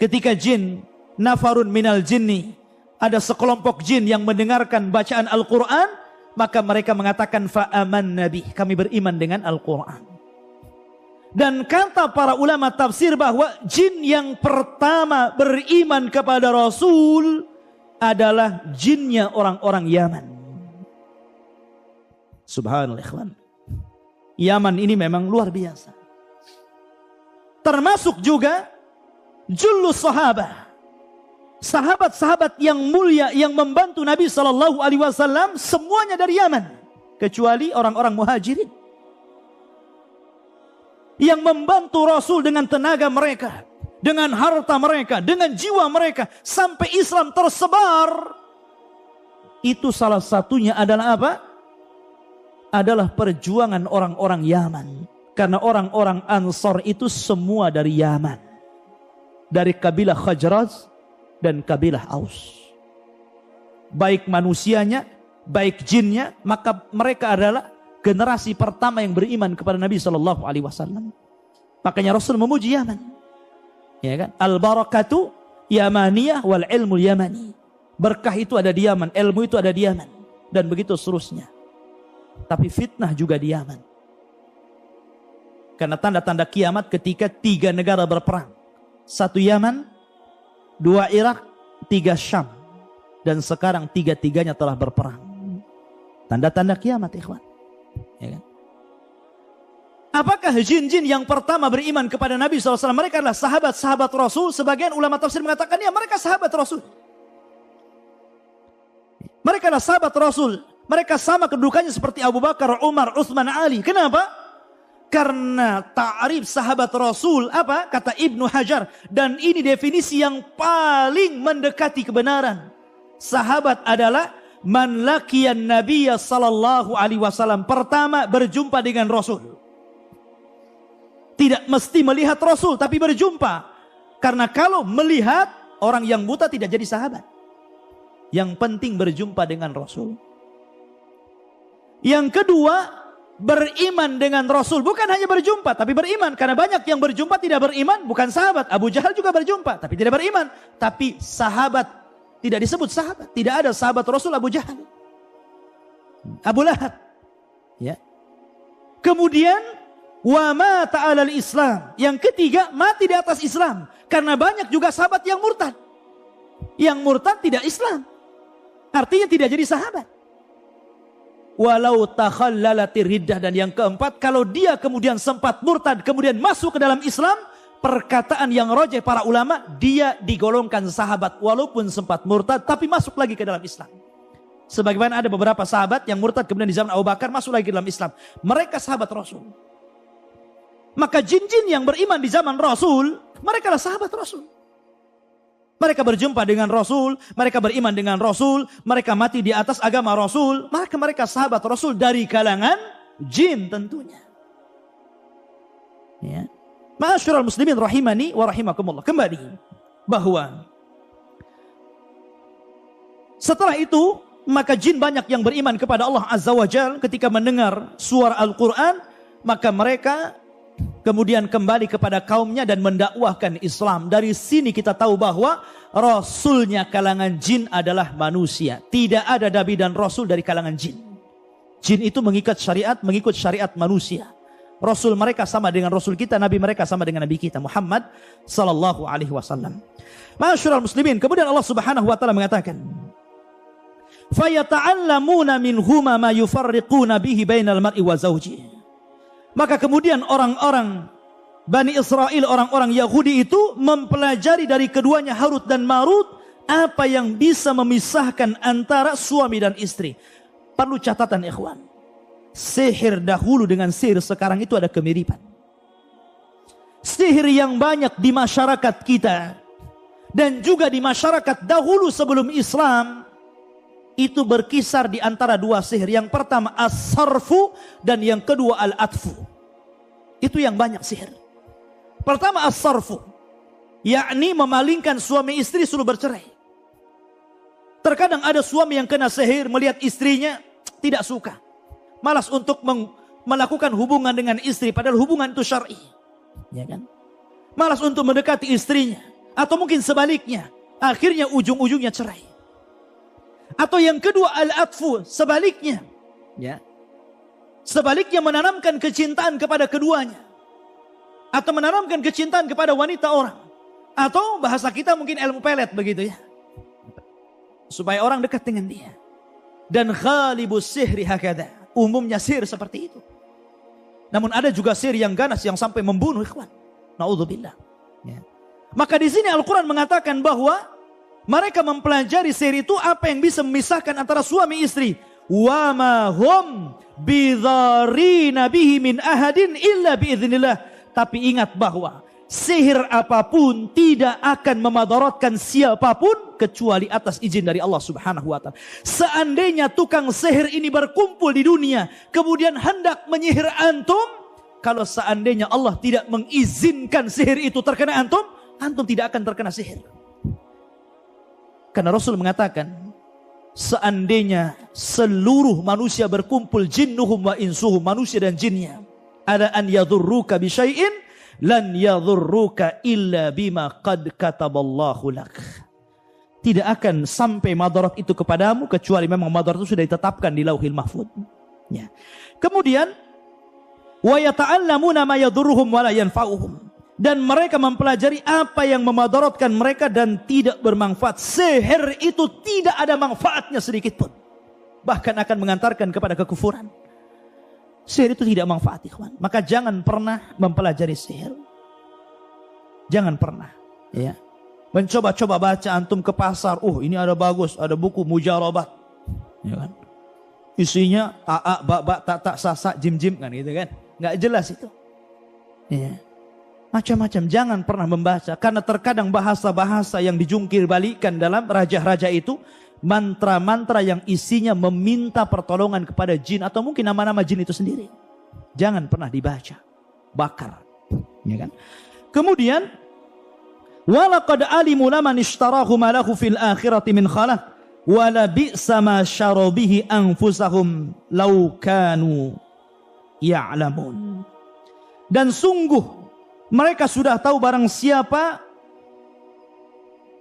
A: ketika jin nafarun minal jinni ada sekelompok jin yang mendengarkan bacaan Al-Quran, maka mereka mengatakan fa'aman nabi, kami beriman dengan Al-Quran. Dan kata para ulama tafsir bahwa jin yang pertama beriman kepada Rasul adalah jinnya orang-orang Yaman. Subhanallah ikhwan. Yaman ini memang luar biasa. Termasuk juga jullus sahabah. Sahabat-sahabat yang mulia yang membantu Nabi SAW semuanya dari Yaman. Kecuali orang-orang muhajirin. Yang membantu Rasul dengan tenaga mereka. Dengan harta mereka. Dengan jiwa mereka. Sampai Islam tersebar. Itu salah satunya adalah apa? Adalah perjuangan orang-orang Yaman. Karena orang-orang Ansar itu semua dari Yaman. Dari kabilah Khazraj dan kabilah Aus. Baik manusianya, baik jinnya, maka mereka adalah generasi pertama yang beriman kepada Nabi SAW. Makanya Rasul memuji Yaman. Ya kan? Al-barakatu yamaniyah wal ilmu yamani. Berkah itu ada di Yaman, ilmu itu ada di Yaman. Dan begitu seterusnya. Tapi fitnah juga di Yaman. Karena tanda-tanda kiamat ketika 3 negara berperang. 1 Yaman, 2 Irak, 3 Syam. Dan sekarang 3-tiganya telah berperang. Tanda-tanda kiamat ikhwan. Ya kan? Apakah jin-jin yang pertama beriman kepada Nabi SAW? Mereka adalah sahabat-sahabat Rasul. Sebagian ulama tafsir mengatakan ya mereka sahabat Rasul. Mereka adalah sahabat Rasul. Mereka sama kedudukannya seperti Abu Bakar, Umar, Utsman, Ali. Kenapa? Karena ta'rif sahabat Rasul apa? Kata Ibnu Hajar. Dan ini definisi yang paling mendekati kebenaran. Sahabat adalah man laqiyan nabiyya sallallahu alaihi wasallam. Pertama berjumpa dengan Rasul. Tidak mesti melihat Rasul tapi berjumpa. Karena kalau melihat orang yang buta tidak jadi sahabat. Yang penting berjumpa dengan Rasul. Yang kedua, beriman dengan Rasul. Bukan hanya berjumpa, tapi beriman. Karena banyak yang berjumpa tidak beriman, bukan sahabat. Abu Jahal juga berjumpa, tapi tidak beriman. Tapi sahabat, tidak disebut sahabat. Tidak ada sahabat Rasul Abu Jahal. Abu Lahab. Ya. Kemudian, wa mata 'alal Islam. Yang ketiga, mati di atas Islam. Karena banyak juga sahabat yang murtad. Yang murtad tidak Islam. Artinya tidak jadi sahabat. Walau takhallalatir riddah. Dan yang keempat, kalau dia kemudian sempat murtad, kemudian masuk ke dalam Islam, perkataan yang rajih para ulama, dia digolongkan sahabat walaupun sempat murtad, tapi masuk lagi ke dalam Islam. Sebagaimana ada beberapa sahabat yang murtad kemudian di zaman Abu Bakar masuk lagi ke dalam Islam. Mereka sahabat Rasul. Maka jin-jin yang beriman di zaman Rasul, mereka adalah sahabat Rasul. Mereka berjumpa dengan Rasul, mereka beriman dengan Rasul, mereka mati di atas agama Rasul, maka mereka sahabat Rasul dari kalangan jin tentunya. Ya. Ma'asyiral muslimin rahimani wa rahimakumullah. Kembali bahwa setelah itu maka jin banyak yang beriman kepada Allah Azza wa Jalla ketika mendengar suara Al-Quran, maka mereka kemudian kembali kepada kaumnya dan mendakwahkan Islam. Dari sini kita tahu bahwa Rasulnya kalangan jin adalah manusia. Tidak ada Nabi dan Rasul dari kalangan jin. Jin itu mengikut syariat manusia. Rasul mereka sama dengan Rasul kita, Nabi mereka sama dengan Nabi kita Muhammad sallallahu alaihi wasallam. Ma'asyiral muslimin, kemudian Allah Subhanahu wa taala mengatakan, "Fayata'allamuna minhuma ma yufarriquna bihi bainal mar'i wa zawjihi." Maka kemudian orang-orang Bani Israel, orang-orang Yahudi itu mempelajari dari keduanya Harut dan Marut apa yang bisa memisahkan antara suami dan istri. Perlu catatan ikhwan. Sihir dahulu dengan sihir sekarang itu ada kemiripan. Sihir yang banyak di masyarakat kita dan juga di masyarakat dahulu sebelum Islam itu berkisar di antara 2 sihir. Yang pertama as-sarfu dan yang kedua al-atfu. Itu yang banyak sihir. Pertama as-sarfu, yakni memalingkan suami istri suruh bercerai. Terkadang ada suami yang kena sihir melihat istrinya tidak suka, malas untuk melakukan hubungan dengan istri padahal hubungan itu syar'i. Ya kan? Malas untuk mendekati istrinya atau mungkin sebaliknya, akhirnya ujung-ujungnya cerai. Atau yang kedua al-atfu, sebaliknya. Ya. Sebaliknya menanamkan kecintaan kepada keduanya. Atau menanamkan kecintaan kepada wanita orang. Atau bahasa kita mungkin ilmu pelet begitu ya. Supaya orang dekat dengan dia. Dan ghalibus sihri hakada. Umumnya sihir seperti itu. Namun ada juga sihir yang ganas yang sampai membunuh, ikhwan. Na'udzubillah. Ya. Maka di sini Al-Quran mengatakan bahwa mereka mempelajari sihir itu apa yang bisa memisahkan antara suami istri. Wa ma hum bidharina bihi min ahadin illa biiznillah. Tapi ingat bahwa sihir apapun tidak akan memadaratkan siapapun kecuali atas izin dari Allah Subhanahu wa taala. Seandainya tukang sihir ini berkumpul di dunia kemudian hendak menyihir antum, kalau seandainya Allah tidak mengizinkan sihir itu terkena antum, antum tidak akan terkena sihir. Karena Rasul mengatakan, seandainya seluruh manusia berkumpul, jinnuhum wa insuhum, manusia dan jinnya, ada an yadhurruka bi syai'in lan yadhurruka illa bima qad kataballahu lak. Tidak akan sampai madarat itu kepadamu kecuali memang madarat itu sudah ditetapkan di Lauhil Mahfuz. Ya. Kemudian wa yata'allamuna ma yadhurruhum wa la yanfa'uhum. Dan mereka mempelajari apa yang memadaratkan mereka dan tidak bermanfaat. Sihir itu tidak ada manfaatnya sedikit pun. Bahkan akan mengantarkan kepada kekufuran. Sihir itu tidak manfaat, ikhwan. Maka jangan pernah mempelajari sihir. Jangan pernah. Ya. Mencoba-coba baca antum ke pasar. Ini ada bagus. Ada buku mujarabat. Ya kan? Isinya a, ba, tak, sasa, jim, kan gitu kan. Nggak jelas itu. Ya. Macam-macam. Jangan pernah membaca. Karena terkadang bahasa-bahasa yang dijungkir balikan dalam raja-raja itu. Mantra-mantra yang isinya meminta pertolongan kepada jin. Atau mungkin nama-nama jin itu sendiri. Jangan pernah dibaca. Bakar. Ya kan? Kemudian. Walaqad alimu laman ishtarahu ma lahu fil akhirati min khalaq. Wala bi'sa ma syarabihi anfusahum. Lau kanu ya'lamun. Dan sungguh. Mereka sudah tahu barang siapa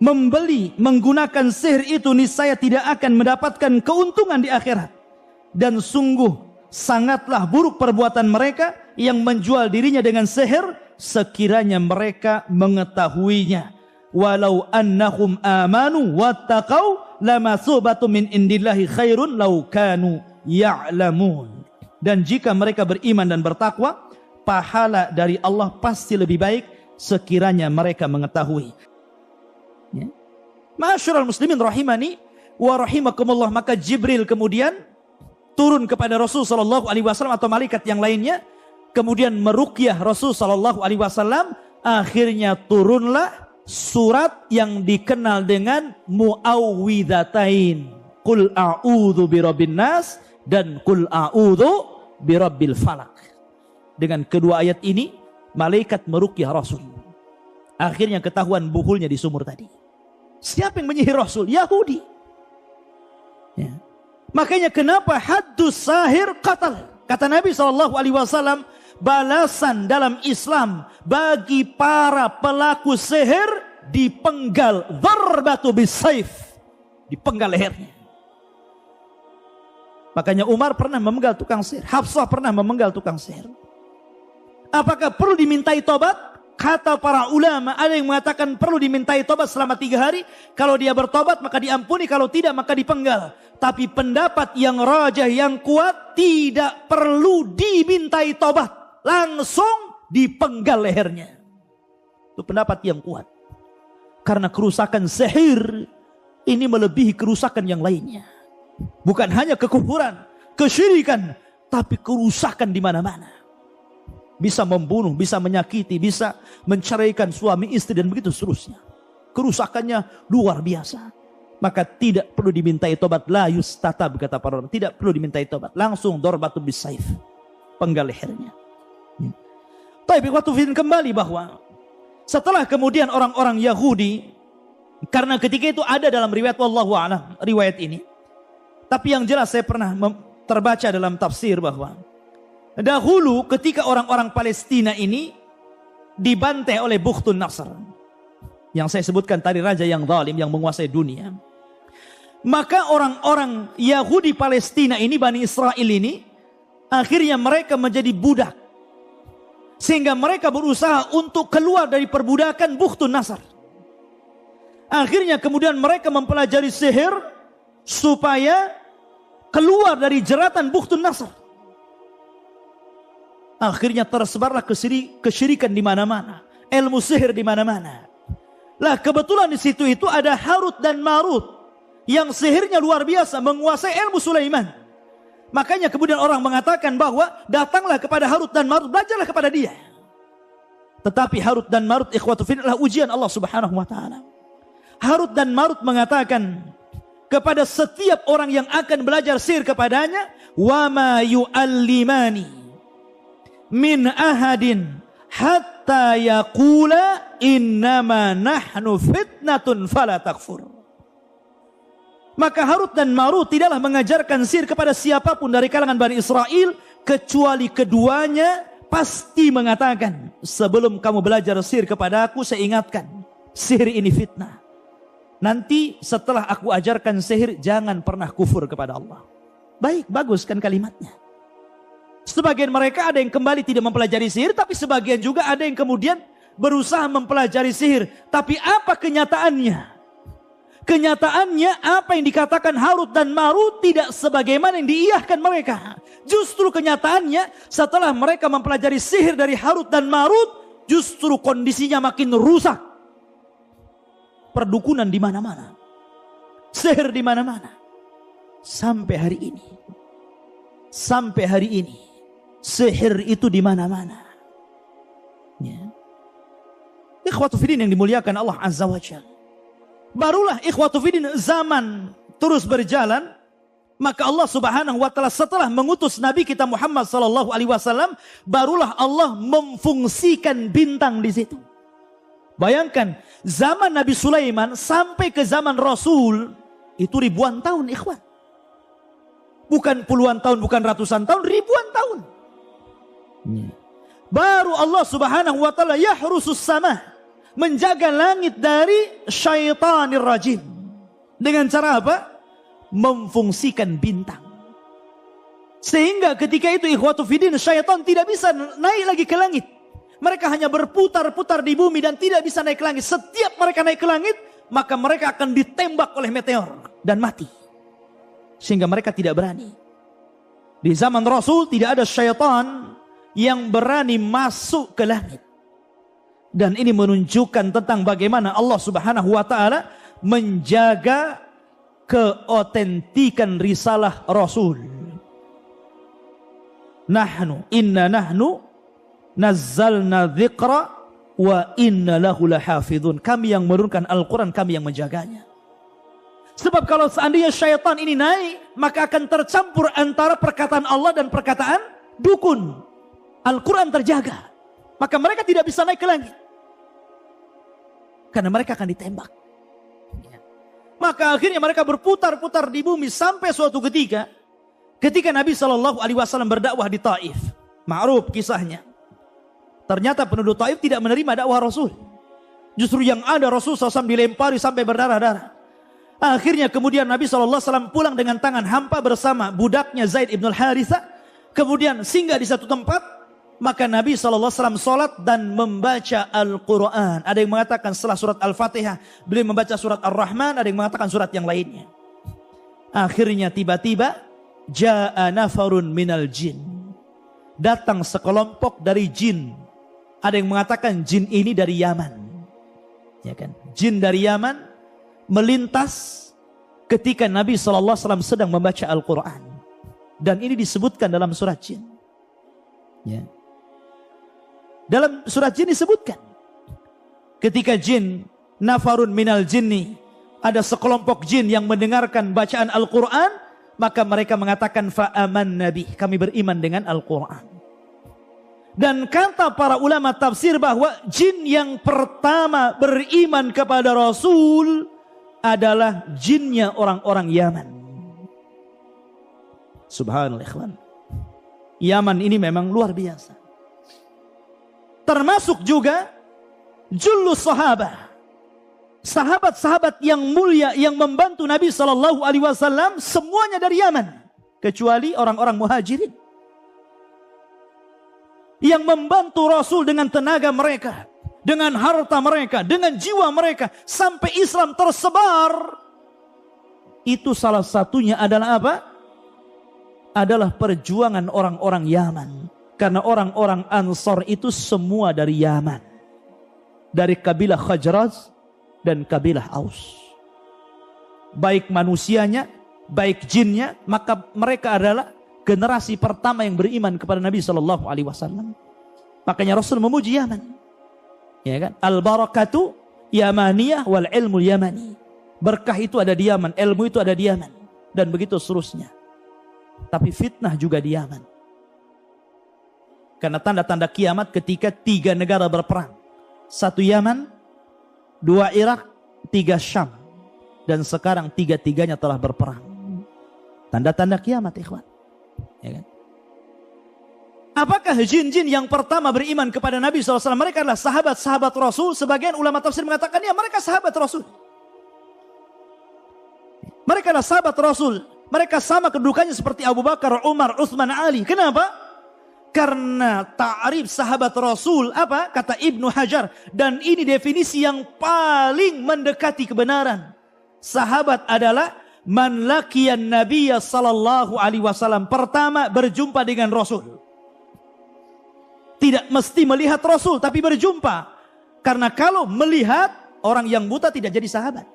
A: membeli, menggunakan sihir itu niscaya tidak akan mendapatkan keuntungan di akhirat. Dan sungguh sangatlah buruk perbuatan mereka yang menjual dirinya dengan sihir sekiranya mereka mengetahuinya. Walau annahum amanu wattaqau lamatsubatun min indillahi khairun law kanu ya'lamun. Dan jika mereka beriman dan bertakwa, pahala dari Allah pasti lebih baik sekiranya mereka mengetahui. Ya. Ma'asyiral muslimin rahimani wa rahimakumullah. Maka Jibril kemudian turun kepada Rasul sallallahu alaihi wasallam atau malaikat yang lainnya, kemudian meruqyah Rasul sallallahu alaihi wasallam. Akhirnya turunlah surat yang dikenal dengan Muawwidzatain. Qul a'udzu birabbin nas dan qul a'udzu birabbil falaq. Dengan kedua ayat ini, malaikat meruqyah Rasul. Akhirnya ketahuan buhulnya di sumur tadi. Siapa yang menyihir Rasul? Yahudi. Ya. Makanya kenapa haddus sahir qatal? Kata Nabi SAW, balasan dalam Islam bagi para pelaku sihir dipenggal. Dharbatu bisayf. Dipenggal lehernya. Makanya Umar pernah memenggal tukang sihir. Hafsah pernah memenggal tukang sihir. Apakah perlu dimintai tobat? Kata para ulama, ada yang mengatakan perlu dimintai tobat selama 3 hari. Kalau dia bertobat maka diampuni, kalau tidak maka dipenggal. Tapi pendapat yang rajah, yang kuat, tidak perlu dimintai tobat. Langsung dipenggal lehernya. Itu pendapat yang kuat. Karena kerusakan sihir ini melebihi kerusakan yang lainnya. Bukan hanya kekufuran, kesyirikan, tapi kerusakan di mana-mana. Bisa membunuh, bisa menyakiti, bisa menceraikan suami istri dan begitu seterusnya. Kerusakannya luar biasa. Maka tidak perlu dimintai tobat. La yustatab, kata para ulama. Tidak perlu dimintai tobat. Langsung dorbatu bisayf. Penggal lehernya. Tapi waktu kembali bahwa setelah kemudian orang-orang Yahudi, karena ketika itu ada dalam riwayat wallahu a'lam riwayat ini. Tapi yang jelas saya pernah terbaca dalam tafsir bahwa dahulu ketika orang-orang Palestina ini dibantai oleh Bukhtun Nasr, yang saya sebutkan tadi raja yang zalim yang menguasai dunia. Maka orang-orang Yahudi Palestina ini, Bani Israel ini, akhirnya mereka menjadi budak. Sehingga mereka berusaha untuk keluar dari perbudakan Bukhtun Nasr. Akhirnya kemudian mereka mempelajari sihir supaya keluar dari jeratan Bukhtun Nasr. Akhirnya tersebarlah kesyirikan di mana-mana, ilmu sihir di mana-mana. Lah kebetulan di situ itu ada Harut dan Marut yang sihirnya luar biasa, menguasai ilmu Sulaiman. Makanya kemudian orang mengatakan bahwa datanglah kepada Harut dan Marut, belajarlah kepada dia. Tetapi Harut dan Marut ikhwatu fillah adalah ujian Allah Subhanahu wa taala. Harut dan Marut mengatakan kepada setiap orang yang akan belajar sihir kepadanya, wa ma yu'allimani min ahadin hatta yaqula innama nahnu fitnatun fala takfur. Maka Harut dan Marut tidaklah mengajarkan sihir kepada siapapun dari kalangan Bani Israel, kecuali keduanya pasti mengatakan, sebelum kamu belajar sihir kepada aku, saya ingatkan, sihir ini fitnah. Nanti setelah aku ajarkan sihir, jangan pernah kufur kepada Allah. Baik, bagus kan kalimatnya. Sebagian mereka ada yang kembali tidak mempelajari sihir, tapi sebagian juga ada yang kemudian berusaha mempelajari sihir. Tapi apa kenyataannya? Kenyataannya apa yang dikatakan Harut dan Marut tidak sebagaimana yang diiyahkan mereka. Justru kenyataannya setelah mereka mempelajari sihir dari Harut dan Marut, justru kondisinya makin rusak. Perdukunan di mana-mana, sihir di mana-mana. Sampai hari ini. Sampai hari ini sihir itu di mana-mana. Ya. Ikhwatu fillah yang dimuliakan Allah Azza wa Jalla. Barulah ikhwatu fillah zaman terus berjalan, maka Allah Subhanahu wa taala setelah mengutus Nabi kita Muhammad sallallahu alaihi wasallam, barulah Allah memfungsikan bintang di situ. Bayangkan zaman Nabi Sulaiman sampai ke zaman Rasul itu ribuan tahun, ikhwan. Bukan puluhan tahun, bukan ratusan tahun, ribuan tahun. Baru Allah Subhanahu wa taala yahrusus sama, menjaga langit dari syaitanir rajim. Dengan cara apa? Memfungsikan bintang. Sehingga ketika itu ikhwatu fiddin, syaitan tidak bisa naik lagi ke langit. Mereka hanya berputar-putar di bumi dan tidak bisa naik ke langit. Setiap mereka naik ke langit, maka mereka akan ditembak oleh meteor dan mati. Sehingga mereka tidak berani. Di zaman Rasul tidak ada syaitan yang berani masuk ke langit. Dan ini menunjukkan tentang bagaimana Allah Subhanahu wa taala menjaga keotentikan risalah Rasul. Inna nahnu nazzalna dzikra wa inna lahu lahafizun. Kami yang menurunkan Al-Quran, kami yang menjaganya. Sebab kalau seandainya syaitan ini naik, maka akan tercampur antara perkataan Allah dan perkataan dukun. Al-Quran terjaga, maka mereka tidak bisa naik ke langit, karena mereka akan ditembak. Maka akhirnya mereka berputar-putar di bumi sampai suatu ketika Nabi SAW berdakwah di Taif. Ma'ruf kisahnya. Ternyata penduduk Taif tidak menerima dakwah Rasul. Justru yang ada Rasul SAW dilempari sampai berdarah-darah. Akhirnya kemudian Nabi SAW pulang dengan tangan hampa bersama budaknya Zaid ibn al-Harithah. Kemudian singgah di satu tempat. Maka Nabi SAW sholat dan membaca Al-Quran. Ada yang mengatakan setelah surat Al-Fatihah beliau membaca surat Ar-Rahman. Ada yang mengatakan surat yang lainnya. Akhirnya tiba-tiba Ja'a nafarun minal jin. Datang sekelompok dari jin. Ada yang mengatakan jin ini dari Yaman. Ya kan? Jin dari Yaman melintas ketika Nabi SAW sedang membaca Al-Quran. Dan ini disebutkan dalam surat jin. Ya. Dalam surat jin disebutkan ketika jin nafarun minal jinni, ada sekelompok jin yang mendengarkan bacaan Al-Quran, maka mereka mengatakan fa'aman nabi, kami beriman dengan Al-Quran. Dan kata para ulama tafsir bahwa jin yang pertama beriman kepada Rasul adalah jinnya orang-orang Yaman. Subhanallah ikhwan. Yaman ini memang luar biasa. Termasuk juga jullus sahabah. Sahabat-sahabat yang mulia yang membantu Nabi SAW semuanya dari Yaman, kecuali orang-orang muhajirin yang membantu Rasul dengan tenaga mereka, dengan harta mereka, dengan jiwa mereka, sampai Islam tersebar. Itu salah satunya adalah apa? Adalah perjuangan orang-orang Yaman. Karena orang-orang Ansar itu semua dari Yaman, dari kabilah Khazraj dan kabilah Aus. Baik manusianya, baik jinnya, maka mereka adalah generasi pertama yang beriman kepada Nabi SAW. Makanya Rasul memuji Yaman, ya kan? Al-barakatu yamaniyah wal ilmu yamani. Berkah itu ada di Yaman, ilmu itu ada di Yaman, dan begitu seterusnya. Tapi fitnah juga di Yaman. Karena tanda-tanda kiamat ketika 3 negara berperang. 1 Yaman, 2 Irak, 3 Syam. Dan sekarang 3-tiganya telah berperang. Tanda-tanda kiamat, ikhwan. Ya kan? Apakah jin-jin yang pertama beriman kepada Nabi SAW mereka adalah sahabat-sahabat Rasul? Sebagian ulama tafsir mengatakan ya mereka sahabat Rasul. Mereka adalah sahabat Rasul. Mereka sama kedudukannya seperti Abu Bakar, Umar, Utsman, Ali. Kenapa? Karena ta'rif sahabat Rasul apa? Kata Ibnu Hajar. Dan ini definisi yang paling mendekati kebenaran. Sahabat adalah man laqiyan nabiyya sallallahu alaihi wasallam. Pertama berjumpa dengan Rasul. Tidak mesti melihat Rasul, tapi berjumpa. Karena kalau melihat, orang yang buta tidak jadi sahabat.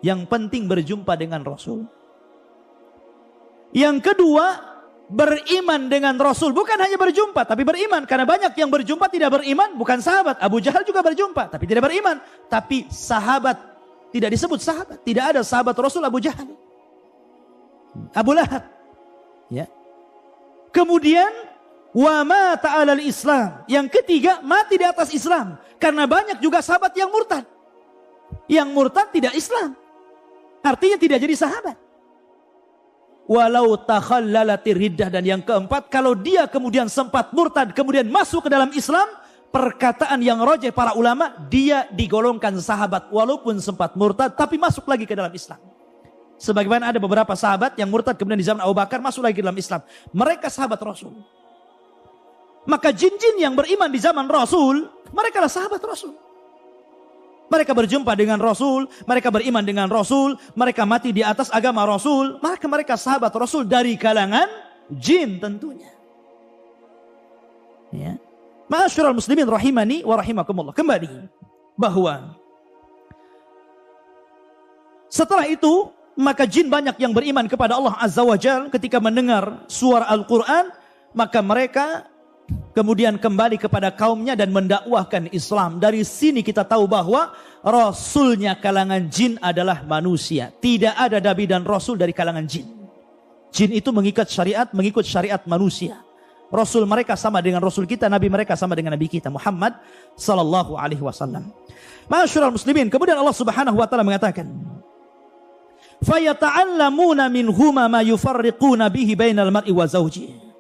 A: Yang penting berjumpa dengan Rasul. Yang kedua, beriman dengan Rasul. Bukan hanya berjumpa, tapi beriman. Karena banyak yang berjumpa tidak beriman, bukan sahabat. Abu Jahal juga berjumpa, tapi tidak beriman. Tapi sahabat, tidak disebut sahabat. Tidak ada sahabat Rasul Abu Jahal. Abu Lahab. Ya. Kemudian, wa mata 'alal Islam. Yang ketiga, mati di atas Islam. Karena banyak juga sahabat yang murtad. Yang murtad tidak Islam. Artinya tidak jadi sahabat. Walau takhallalatir riddah. Dan yang keempat, kalau dia kemudian sempat murtad, kemudian masuk ke dalam Islam, perkataan yang rajih para ulama, dia digolongkan sahabat walaupun sempat murtad, tapi masuk lagi ke dalam Islam. Sebagaimana ada beberapa sahabat yang murtad kemudian di zaman Abu Bakar masuk lagi ke dalam Islam. Mereka sahabat Rasul. Maka jin-jin yang beriman di zaman Rasul, mereka adalah sahabat Rasul. Mereka berjumpa dengan Rasul, mereka beriman dengan Rasul, mereka mati di atas agama Rasul, maka mereka sahabat Rasul dari kalangan jin tentunya. Ya. Ma'asyiral muslimin rahimani wa rahimakumullah. Kembali bahwa setelah itu maka jin banyak yang beriman kepada Allah Azza wa Jalla ketika mendengar suara Al-Quran, maka mereka kemudian kembali kepada kaumnya dan mendakwahkan Islam. Dari sini kita tahu bahwa Rasulnya kalangan jin adalah manusia. Tidak ada Nabi dan Rasul dari kalangan jin. Jin itu mengikut syariat manusia. Rasul mereka sama dengan Rasul kita, Nabi mereka sama dengan Nabi kita, Muhammad sallallahu alaihi wasallam. Ma'asyiral muslimin, kemudian Allah Subhanahu wa taala mengatakan, "Fayata'allamuna minhuma ma yufarriquna bihi bainal mar'i wa zawjihi."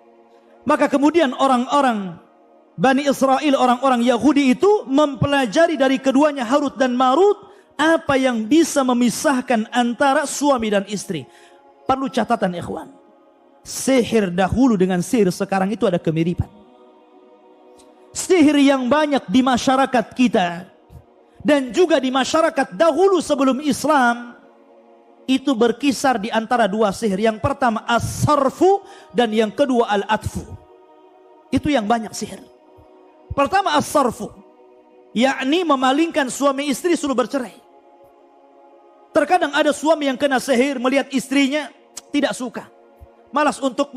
A: Maka kemudian orang-orang Bani Israel, orang-orang Yahudi itu mempelajari dari keduanya Harut dan Marut apa yang bisa memisahkan antara suami dan istri. Perlu catatan ikhwan. Sihir dahulu dengan sihir sekarang itu ada kemiripan. Sihir yang banyak di masyarakat kita dan juga di masyarakat dahulu sebelum Islam itu berkisar di antara 2 sihir. Yang pertama as-sarfu dan yang kedua al-atfu. Itu yang banyak sihir. Pertama as-sarfu, yakni memalingkan suami istri suruh bercerai. Terkadang ada suami yang kena sihir melihat istrinya tidak suka, malas untuk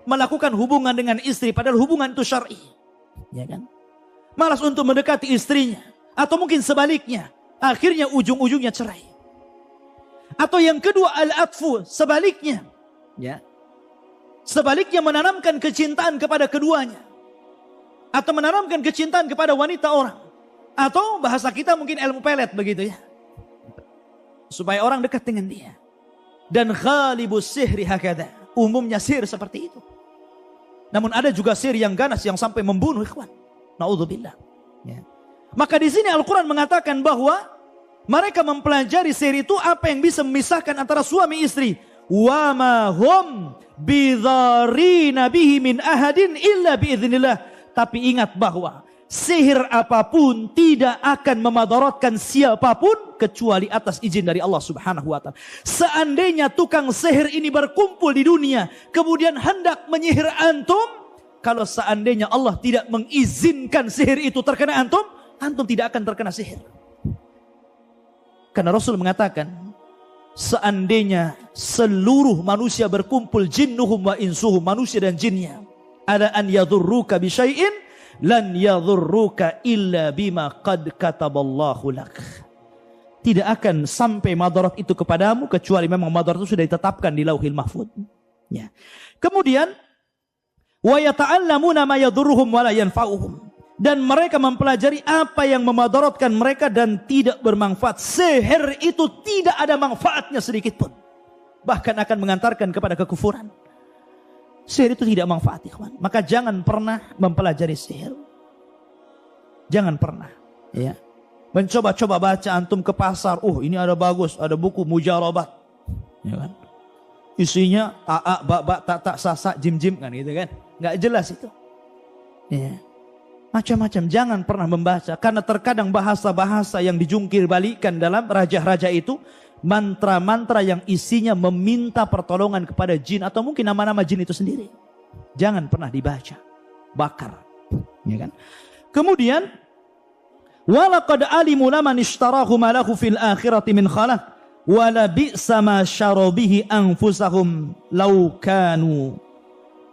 A: melakukan hubungan dengan istri padahal hubungan itu syar'i, ya kan? Malas untuk mendekati istrinya, atau mungkin sebaliknya, akhirnya ujung-ujungnya cerai. Atau yang kedua al-atfu, sebaliknya, ya. Sebaliknya menanamkan kecintaan kepada keduanya, atau menanamkan kecintaan kepada wanita orang, atau bahasa kita mungkin ilmu pelet begitu ya, supaya orang dekat dengan dia. Dan ghalibus sihri hakada, umumnya sihir seperti itu. Namun ada juga sihir yang ganas yang sampai membunuh ikhwan. Naudzubillah. Ya. Maka di sini Al-Quran mengatakan bahwa Mereka mempelajari sihir itu apa yang bisa memisahkan antara suami istri. Wa ma hum bidharina bihi min ahadin illa biiznillah. Tapi ingat bahwa sihir apapun tidak akan memadaratkan siapapun kecuali atas izin dari Allah Subhanahu wa taala. Seandainya tukang sihir ini berkumpul di dunia kemudian hendak menyihir antum, kalau seandainya Allah tidak mengizinkan sihir itu terkena antum, antum tidak akan terkena sihir. Karena Rasul mengatakan, seandainya seluruh manusia berkumpul, jinnuhum wa insuhum, manusia dan jinnya, ala an yadhurruka bi syai'in lan yadhurruka illa bima qad kataballahu lak. Tidak akan sampai madarat itu kepadamu kecuali memang madarat itu sudah ditetapkan di Lauhil Mahfuz. Ya. Kemudian wa yata'allamuna ma yadhurruhum wa la yanfa'uhum. Dan mereka mempelajari apa yang memadaratkan mereka dan tidak bermanfaat. Sihir itu tidak ada manfaatnya sedikit pun. Bahkan akan mengantarkan kepada kekufuran. Sihir itu tidak manfaat, ikhwan. Maka jangan pernah mempelajari sihir. Jangan pernah. Ya. Mencoba-coba baca antum ke pasar. Ini ada bagus, ada buku mujarabat. Ya kan? Isinya a ba tak sasa jim kan gitu kan. Nggak jelas itu. Ya. Macam-macam, jangan pernah membaca. Karena terkadang bahasa-bahasa yang dijungkir balikan dalam raja-raja itu, mantra-mantra yang isinya meminta pertolongan kepada jin, atau mungkin nama-nama jin itu sendiri. Jangan pernah dibaca. Bakar. Ya kan? Kemudian, walaqad alimu laman ishtarahu ma lahu fil akhirati min khalaq, wala bi'sa ma syaraw bihi anfusahum law kanu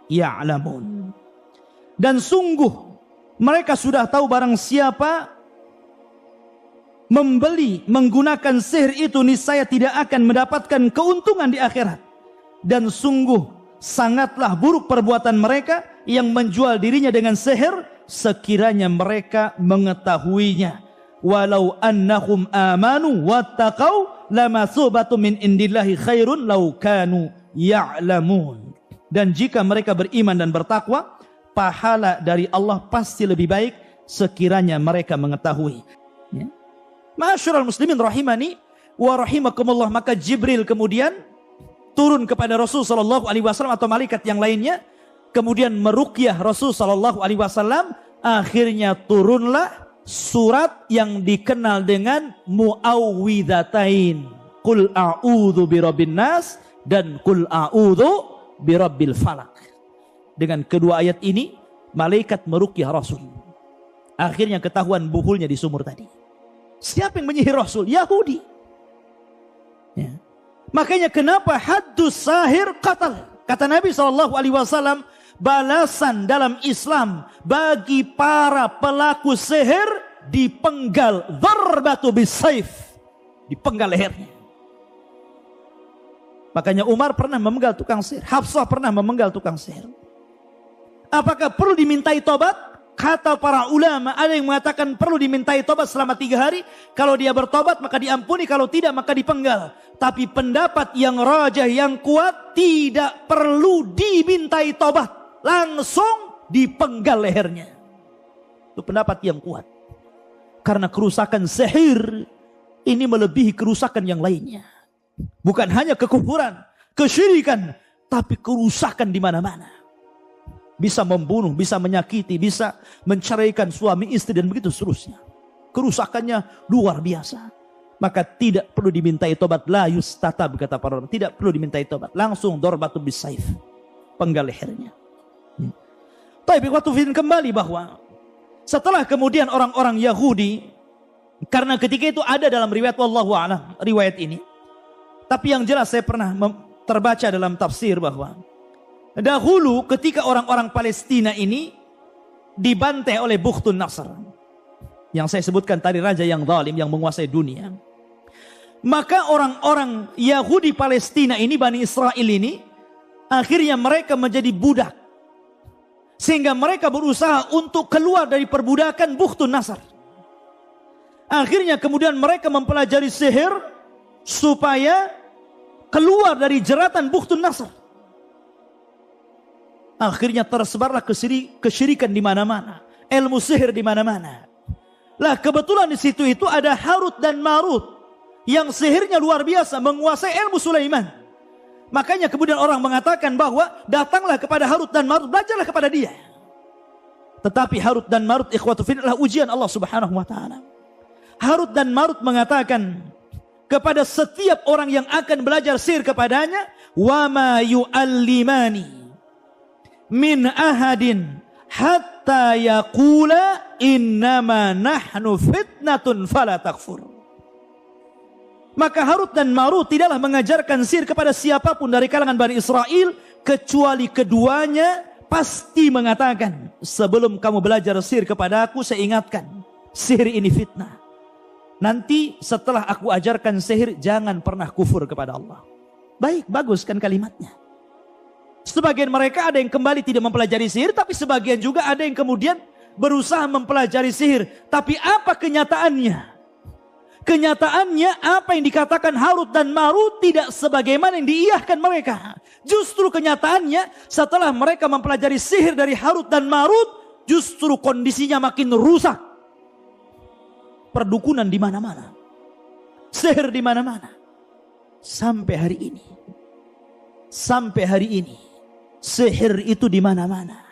A: ya'lamun. Dan sungguh mereka sudah tahu barang siapa membeli, menggunakan sihir itu niscaya tidak akan mendapatkan keuntungan di akhirat. Dan sungguh sangatlah buruk perbuatan mereka yang menjual dirinya dengan sihir sekiranya mereka mengetahuinya. Walau annahum amanu wattaqau lamatsubatun min indillahi khairun law kanu ya'lamun. Dan jika mereka beriman dan bertakwa, pahala dari Allah pasti lebih baik sekiranya mereka mengetahui. Ya. Ma'asyiral muslimin rahimani wa rahimakumullah, maka Jibril kemudian turun kepada Rasul sallallahu alaihi wasallam atau malaikat yang lainnya, kemudian meruqyah Rasul sallallahu alaihi wasallam. Akhirnya turunlah surat yang dikenal dengan Muawwidzatain, Qul a'udzu birabbin nas dan Qul a'udzu birabbil falaq. Dengan kedua ayat ini, malaikat meruqyah Rasul. Akhirnya ketahuan buhulnya di sumur tadi. Siapa yang menyihir Rasul? Yahudi. Ya. Makanya kenapa haddus sahir qatal? Kata Nabi SAW, balasan dalam Islam bagi para pelaku sihir dipenggal, dharbatu bisayf, dipenggal lehernya. Makanya Umar pernah memenggal tukang sihir, Hafsah pernah memenggal tukang sihir. Apakah perlu dimintai tobat? Kata para ulama, ada yang mengatakan perlu dimintai tobat selama 3 hari. Kalau dia bertobat maka diampuni, kalau tidak maka dipenggal. Tapi pendapat yang rajah, yang kuat, tidak perlu dimintai tobat, langsung dipenggal lehernya. Itu pendapat yang kuat. Karena kerusakan sihir ini melebihi kerusakan yang lainnya. Bukan hanya kekufuran, kesyirikan, tapi kerusakan di mana-mana. Bisa membunuh, bisa menyakiti, bisa menceraikan suami istri dan begitu seterusnya. Kerusakannya luar biasa. Maka tidak perlu dimintai tobat. La yustatab, kata para ulama. Tidak perlu dimintai tobat. Langsung dorbatu bisayf, penggal lehernya. Tapi waktu film kembali bahwa setelah kemudian orang-orang Yahudi, karena ketika itu ada dalam riwayat wallahu a'lam riwayat ini. Tapi yang jelas saya pernah terbaca dalam tafsir bahwa dahulu ketika orang-orang Palestina ini dibantai oleh Bukhtun Nasr, yang saya sebutkan tadi, raja yang zalim yang menguasai dunia, maka orang-orang Yahudi Palestina ini, Bani Israel ini, akhirnya mereka menjadi budak. Sehingga mereka berusaha untuk keluar dari perbudakan Bukhtun Nasr. Akhirnya kemudian mereka mempelajari sihir supaya keluar dari jeratan Bukhtun Nasr. Akhirnya tersebarlah kesyirikan di mana-mana, ilmu sihir di mana-mana. Lah kebetulan di situ itu ada Harut dan Marut, yang sihirnya luar biasa, menguasai ilmu Sulaiman. Makanya kemudian orang mengatakan bahwa datanglah kepada Harut dan Marut, belajarlah kepada dia. Tetapi Harut dan Marut, ikhwatu fillah, adalah ujian Allah Subhanahu wa taala. Harut dan Marut mengatakan kepada setiap orang yang akan belajar sihir kepadanya, wa ma yu'allimani min ahadin hatta yaqula innama nahnu fitnatun fala takfur. Maka Harut dan Marut tidaklah mengajarkan sihir kepada siapapun dari kalangan Bani Israel, kecuali keduanya pasti mengatakan, sebelum kamu belajar sihir kepada aku, saya ingatkan, sihir ini fitnah. Nanti setelah aku ajarkan sihir, jangan pernah kufur kepada Allah. Baik, bagus kan kalimatnya. Sebagian mereka ada yang kembali tidak mempelajari sihir, tapi sebagian juga ada yang kemudian berusaha mempelajari sihir. Tapi apa kenyataannya? Kenyataannya apa yang dikatakan Harut dan Marut tidak sebagaimana yang diiyahkan mereka. Justru kenyataannya setelah mereka mempelajari sihir dari Harut dan Marut, justru kondisinya makin rusak. Perdukunan di mana-mana, sihir di mana-mana. Sampai hari ini, sihir itu di mana-mana.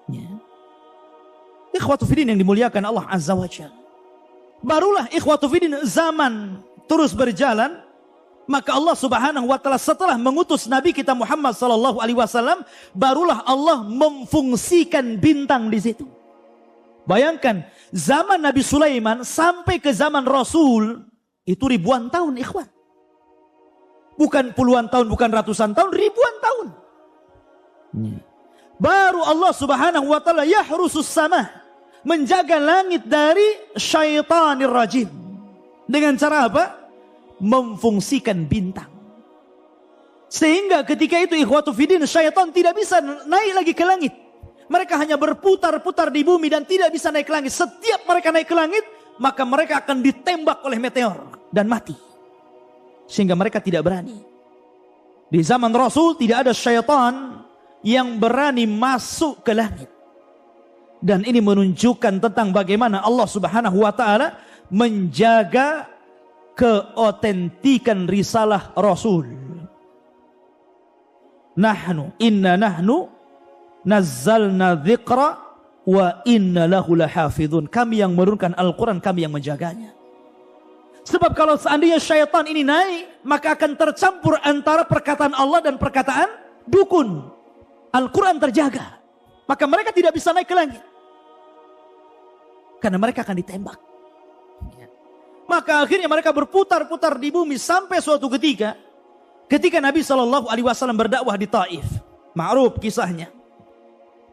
A: Ya. Ikhwatu fiddin yang dimuliakan Allah Azza wa Jalla. Barulah ikhwatu fiddin zaman terus berjalan, maka Allah Subhanahu wa taala setelah mengutus Nabi kita Muhammad sallallahu alaihi wasallam, barulah Allah memfungsikan bintang di situ. Bayangkan, zaman Nabi Sulaiman sampai ke zaman Rasul itu ribuan tahun, ikhwan. Bukan puluhan tahun, bukan ratusan tahun, ribuan tahun. Baru Allah Subhanahu wa taala yahrusus sama, menjaga langit dari syaitanir rajim. Dengan cara apa? Memfungsikan bintang. Sehingga ketika itu ikhwatu fiddin, syaitan tidak bisa naik lagi ke langit. Mereka hanya berputar-putar di bumi dan tidak bisa naik ke langit. Setiap mereka naik ke langit, maka mereka akan ditembak oleh meteor dan mati. Sehingga mereka tidak berani. Di zaman Rasul tidak ada syaitan yang berani masuk ke langit. Dan ini menunjukkan tentang bagaimana Allah Subhanahu wa taala menjaga keotentikan risalah Rasul. Inna nahnu nazzalna dzikra wa inna lahu lahafizun. Kami yang menurunkan Al-Quran, kami yang menjaganya. Sebab kalau seandainya syaitan ini naik, maka akan tercampur antara perkataan Allah dan perkataan dukun. Al-Quran terjaga, maka mereka tidak bisa naik ke langit, karena mereka akan ditembak. Maka akhirnya mereka berputar-putar di bumi sampai suatu ketika Nabi SAW berdakwah di Taif. Ma'ruf kisahnya.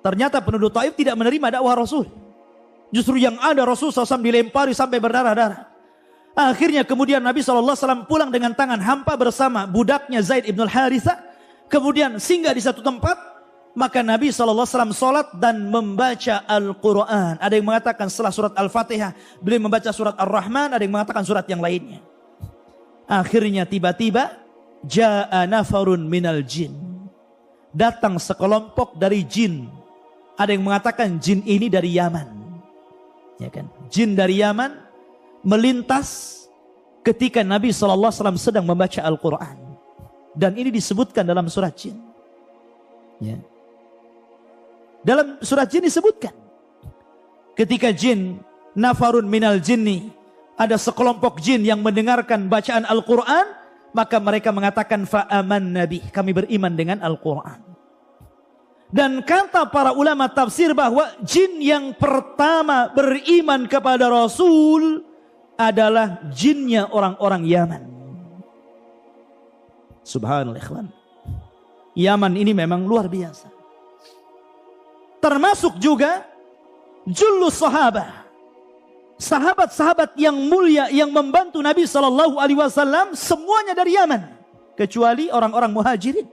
A: Ternyata penduduk Taif tidak menerima dakwah Rasul. Justru yang ada Rasul SAW dilempari sampai berdarah-darah. Akhirnya kemudian Nabi SAW pulang dengan tangan hampa bersama budaknya Zaid ibn al-Harithah. Kemudian singgah di satu tempat. Maka Nabi SAW sholat dan membaca Al-Quran. Ada yang mengatakan setelah surat Al-Fatihah beliau membaca surat Ar-Rahman. Ada yang mengatakan surat yang lainnya. Akhirnya tiba-tiba ja'a nafarun minal jin. Datang sekelompok dari jin. Ada yang mengatakan jin ini dari Yaman. Ya kan? Jin dari Yaman melintas ketika Nabi SAW sedang membaca Al-Quran. Dan ini disebutkan dalam surat jin. Ya. Dalam surat jin disebutkan. Ketika jin, nafarun minal jinni, ada sekelompok jin yang mendengarkan bacaan Al-Quran. Maka mereka mengatakan fa'aman nabi, kami beriman dengan Al-Quran. Dan kata para ulama tafsir bahwa jin yang pertama beriman kepada Rasul adalah jinnya orang-orang Yaman. Subhanallah ikhwan. Yaman ini memang luar biasa. Termasuk juga jullus sahabah. Sahabat-sahabat yang mulia yang membantu Nabi SAW semuanya dari Yaman. Kecuali orang-orang muhajirin.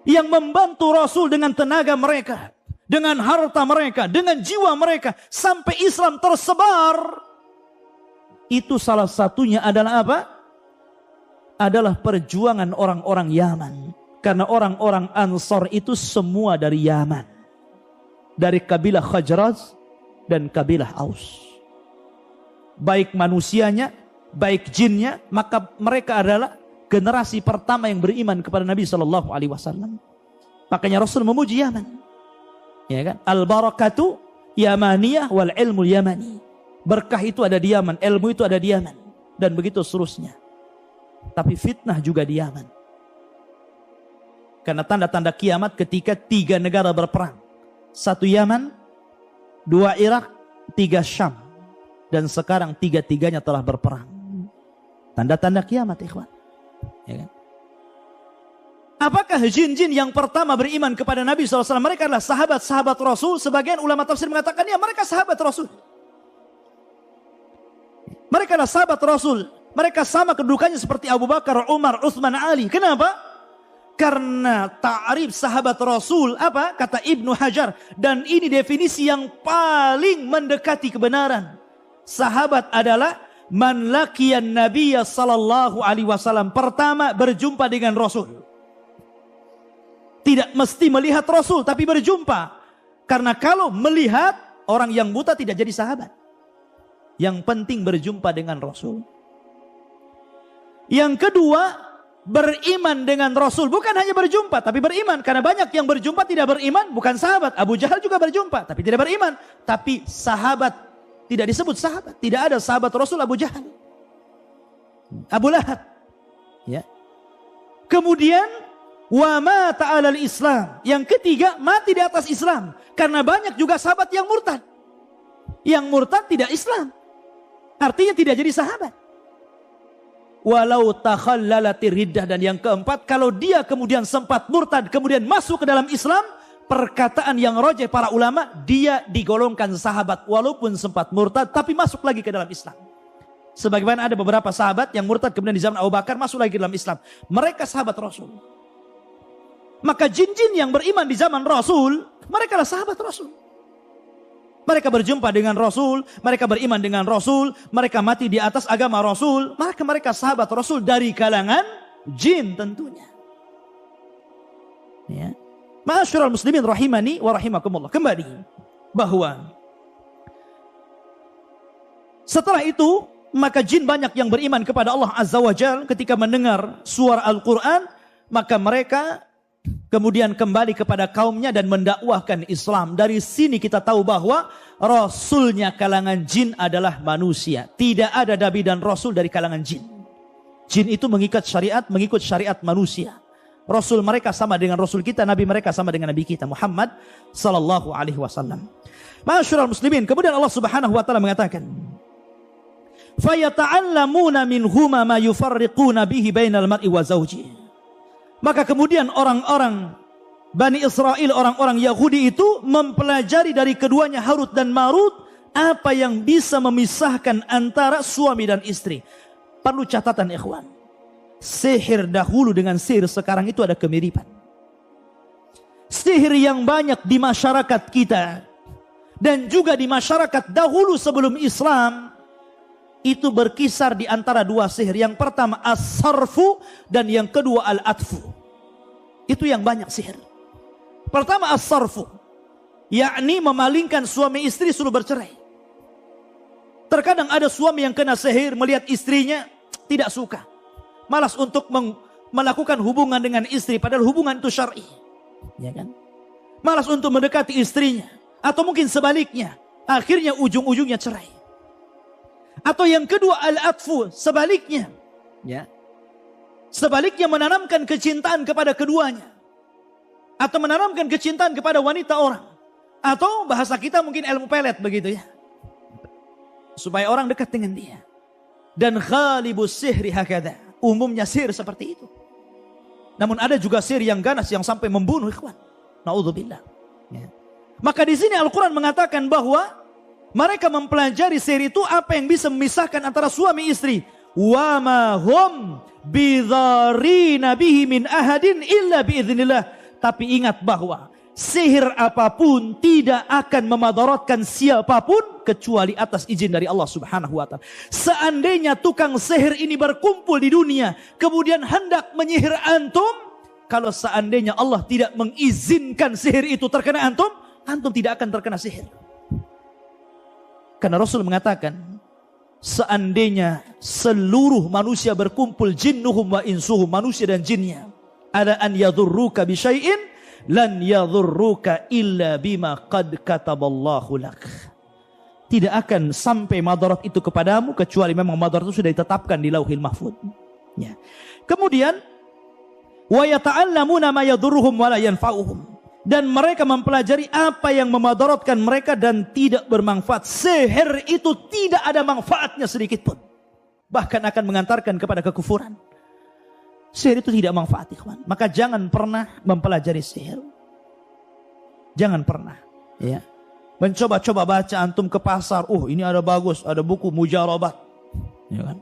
A: Yang membantu Rasul dengan tenaga mereka, dengan harta mereka, dengan jiwa mereka, sampai Islam tersebar. Itu salah satunya adalah apa? Adalah perjuangan orang-orang Yaman. Karena orang-orang Ansor itu semua dari Yaman. Dari kabilah Khajraj dan kabilah Aus. baik manusianya, baik jinnya, maka mereka adalah generasi pertama yang beriman kepada Nabi Shallallahu Alaihi Wasallam. Makanya Rasul memuji Yaman, ya kan? Al barakatu yamaniyah wal ilmu yamani. Berkah itu ada di Yaman, ilmu itu ada di Yaman, dan begitu seterusnya. Tapi fitnah juga di Yaman. Karena tanda-tanda kiamat ketika 3 negara berperang. 1 Yaman, 2 Irak, 3 Syam. Dan sekarang 3-tiganya telah berperang. Tanda-tanda kiamat, ikhwan. Ya kan? Apakah jin-jin yang pertama beriman kepada Nabi SAW? Mereka adalah sahabat-sahabat Rasul. Sebagian ulama tafsir mengatakan, ya mereka sahabat Rasul. Mereka adalah sahabat Rasul. Mereka sama kedudukannya seperti Abu Bakar, Umar, Utsman, Ali. Kenapa? Karena ta'rif sahabat Rasul, apa? Kata Ibnu Hajar. Dan ini definisi yang paling mendekati kebenaran. Sahabat adalah man laqiyan Nabiyya sallallahu alaihi wasallam. Pertama berjumpa dengan Rasul. Tidak mesti melihat Rasul, tapi berjumpa. Karena kalau melihat, orang yang buta tidak jadi sahabat. Yang penting berjumpa dengan Rasul. Yang kedua, beriman dengan Rasul. Bukan hanya berjumpa, tapi beriman. Karena banyak yang berjumpa tidak beriman, bukan sahabat. Abu Jahal juga berjumpa, tapi tidak beriman. Tapi sahabat, tidak disebut sahabat. Tidak ada sahabat Rasul Abu Jahal. Abu Lahab. Ya. Kemudian, wa mata 'alal Islam. Yang ketiga, mati di atas Islam. Karena banyak juga sahabat yang murtad. Yang murtad tidak Islam. Artinya tidak jadi sahabat. Walau takhallalatir riddah. Dan yang keempat, kalau dia kemudian sempat murtad, kemudian masuk ke dalam Islam, perkataan yang rajih para ulama, dia digolongkan sahabat walaupun sempat murtad, tapi masuk lagi ke dalam Islam. Sebagaimana ada beberapa sahabat yang murtad kemudian di zaman Abu Bakar masuk lagi ke dalam Islam. Mereka sahabat Rasul. Maka jin-jin yang beriman di zaman Rasul, mereka adalah sahabat Rasul. Mereka berjumpa dengan Rasul, mereka beriman dengan Rasul, mereka mati di atas agama Rasul, maka mereka sahabat Rasul dari kalangan jin tentunya. Ya. Ma'asyiral muslimin rahimani wa rahimakumullah. Kembali bahwa setelah itu maka jin banyak yang beriman kepada Allah Azza wa Jalla ketika mendengar suara Al-Quran, maka mereka kemudian kembali kepada kaumnya dan mendakwahkan Islam. Dari sini kita tahu bahwa Rasulnya kalangan jin adalah manusia. Tidak ada Nabi dan Rasul dari kalangan jin. Jin itu mengikut syariat manusia. Rasul mereka sama dengan Rasul kita, Nabi mereka sama dengan Nabi kita Muhammad sallallahu alaihi wasallam. Ma'asyiral muslimin, kemudian Allah Subhanahu wa taala mengatakan, "Fayata'allamuna minhuma ma yufarriquna bihi bainal mar'i wa zawjihi." Maka kemudian orang-orang Bani Israel, orang-orang Yahudi itu mempelajari dari keduanya Harut dan Marut apa yang bisa memisahkan antara suami dan istri. Perlu catatan ikhwan. Sihir dahulu dengan sihir sekarang itu ada kemiripan. Sihir yang banyak di masyarakat kita dan juga di masyarakat dahulu sebelum Islam itu berkisar di antara dua sihir. Yang pertama as-sarfu dan yang kedua al-atfu. Itu yang banyak sihir. Pertama as-sarfu, yakni memalingkan suami istri suruh bercerai. Terkadang ada suami yang kena sihir melihat istrinya tidak suka, malas untuk melakukan hubungan dengan istri padahal hubungan itu syar'i, ya kan? Malas untuk mendekati istrinya, atau mungkin sebaliknya, akhirnya ujung-ujungnya cerai. Atau yang kedua al-atfu, sebaliknya, ya. Sebaliknya menanamkan kecintaan kepada keduanya. Atau menanamkan kecintaan kepada wanita orang. Atau bahasa kita mungkin ilmu pelet begitu ya. Supaya orang dekat dengan dia. Dan ghalibus sihri hakadha. Umumnya sihir seperti itu. Namun ada juga sihir yang ganas yang sampai membunuh ikhwan. Na'udzubillah. Ya. Maka di sini Al-Quran mengatakan bahwa mereka mempelajari sihir itu apa yang bisa memisahkan antara suami istri. Wa ma hum bidharina bihi min ahadin illa biiznillah. Tapi ingat bahwa sihir apapun tidak akan memadaratkan siapapun kecuali atas izin dari Allah Subhanahu wa taala. Seandainya tukang sihir ini berkumpul di dunia kemudian hendak menyihir antum, kalau seandainya Allah tidak mengizinkan sihir itu terkena antum, antum tidak akan terkena sihir. Karena Rasul mengatakan, seandainya seluruh manusia berkumpul, jinnuhum wa insuhum, manusia dan jinnya, ala an yadhurruka bi syai'in lan yadhurruka illa bima qad kataballahu lak. Tidak akan sampai madarat itu kepadamu kecuali memang madarat itu sudah ditetapkan di Lauhil Mahfuz. Ya. Kemudian wa yata'allamuna ma yadhurruhum wa la yanfa'uhum, dan mereka mempelajari apa yang memadaratkan mereka dan tidak bermanfaat. Sihir itu tidak ada manfaatnya sedikit pun, bahkan akan mengantarkan kepada kekufuran. Sihir itu tidak manfaat, ikhwan. Maka jangan pernah mempelajari sihir. Jangan pernah, ya. Mencoba-coba baca antum ke pasar, ini ada bagus, ada buku mujarabat, ya kan?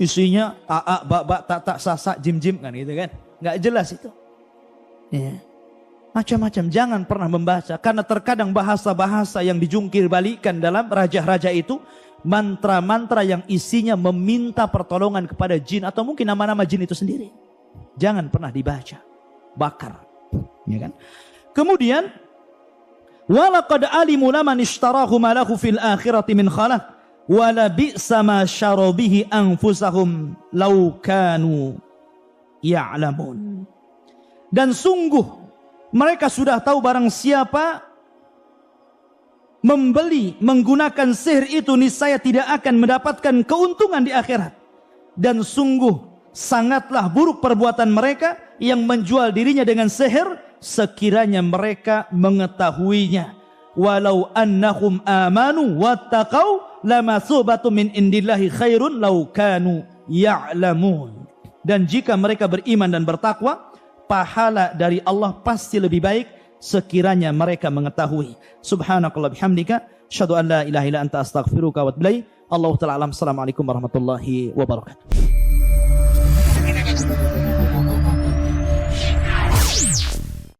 A: Isinya a ba ta sa jim kan gitu kan? Nggak jelas itu. Ya. Macam-macam, jangan pernah membaca, karena terkadang bahasa-bahasa yang dijungkir balikan dalam raja-raja itu mantra-mantra yang isinya meminta pertolongan kepada jin atau mungkin nama-nama jin itu sendiri. Jangan pernah dibaca, bakar, ya kan? Kemudian walaqad alimu laman ishtarahu ma lahu fil akhirati min khalaq wala bi'sa ma syara bihi anfusahum law kanu ya'lamun. Dan sungguh mereka sudah tahu barang siapa membeli menggunakan sihir itu niscaya tidak akan mendapatkan keuntungan di akhirat. Dan sungguh sangatlah buruk perbuatan mereka yang menjual dirinya dengan sihir sekiranya mereka mengetahuinya. Walau annahum amanu wattaqau lamasubatu min indillahi khairun law kanu ya'lamun. Dan jika mereka beriman dan bertakwa, pahala dari Allah pasti lebih baik sekiranya mereka mengetahui. Subhanakallah bihamdika, asyhadu an la ilaha illa anta astaghfiruka wa atubu ilaik. Allahu ta'ala alam. Assalamualaikum warahmatullahi wabarakatuh.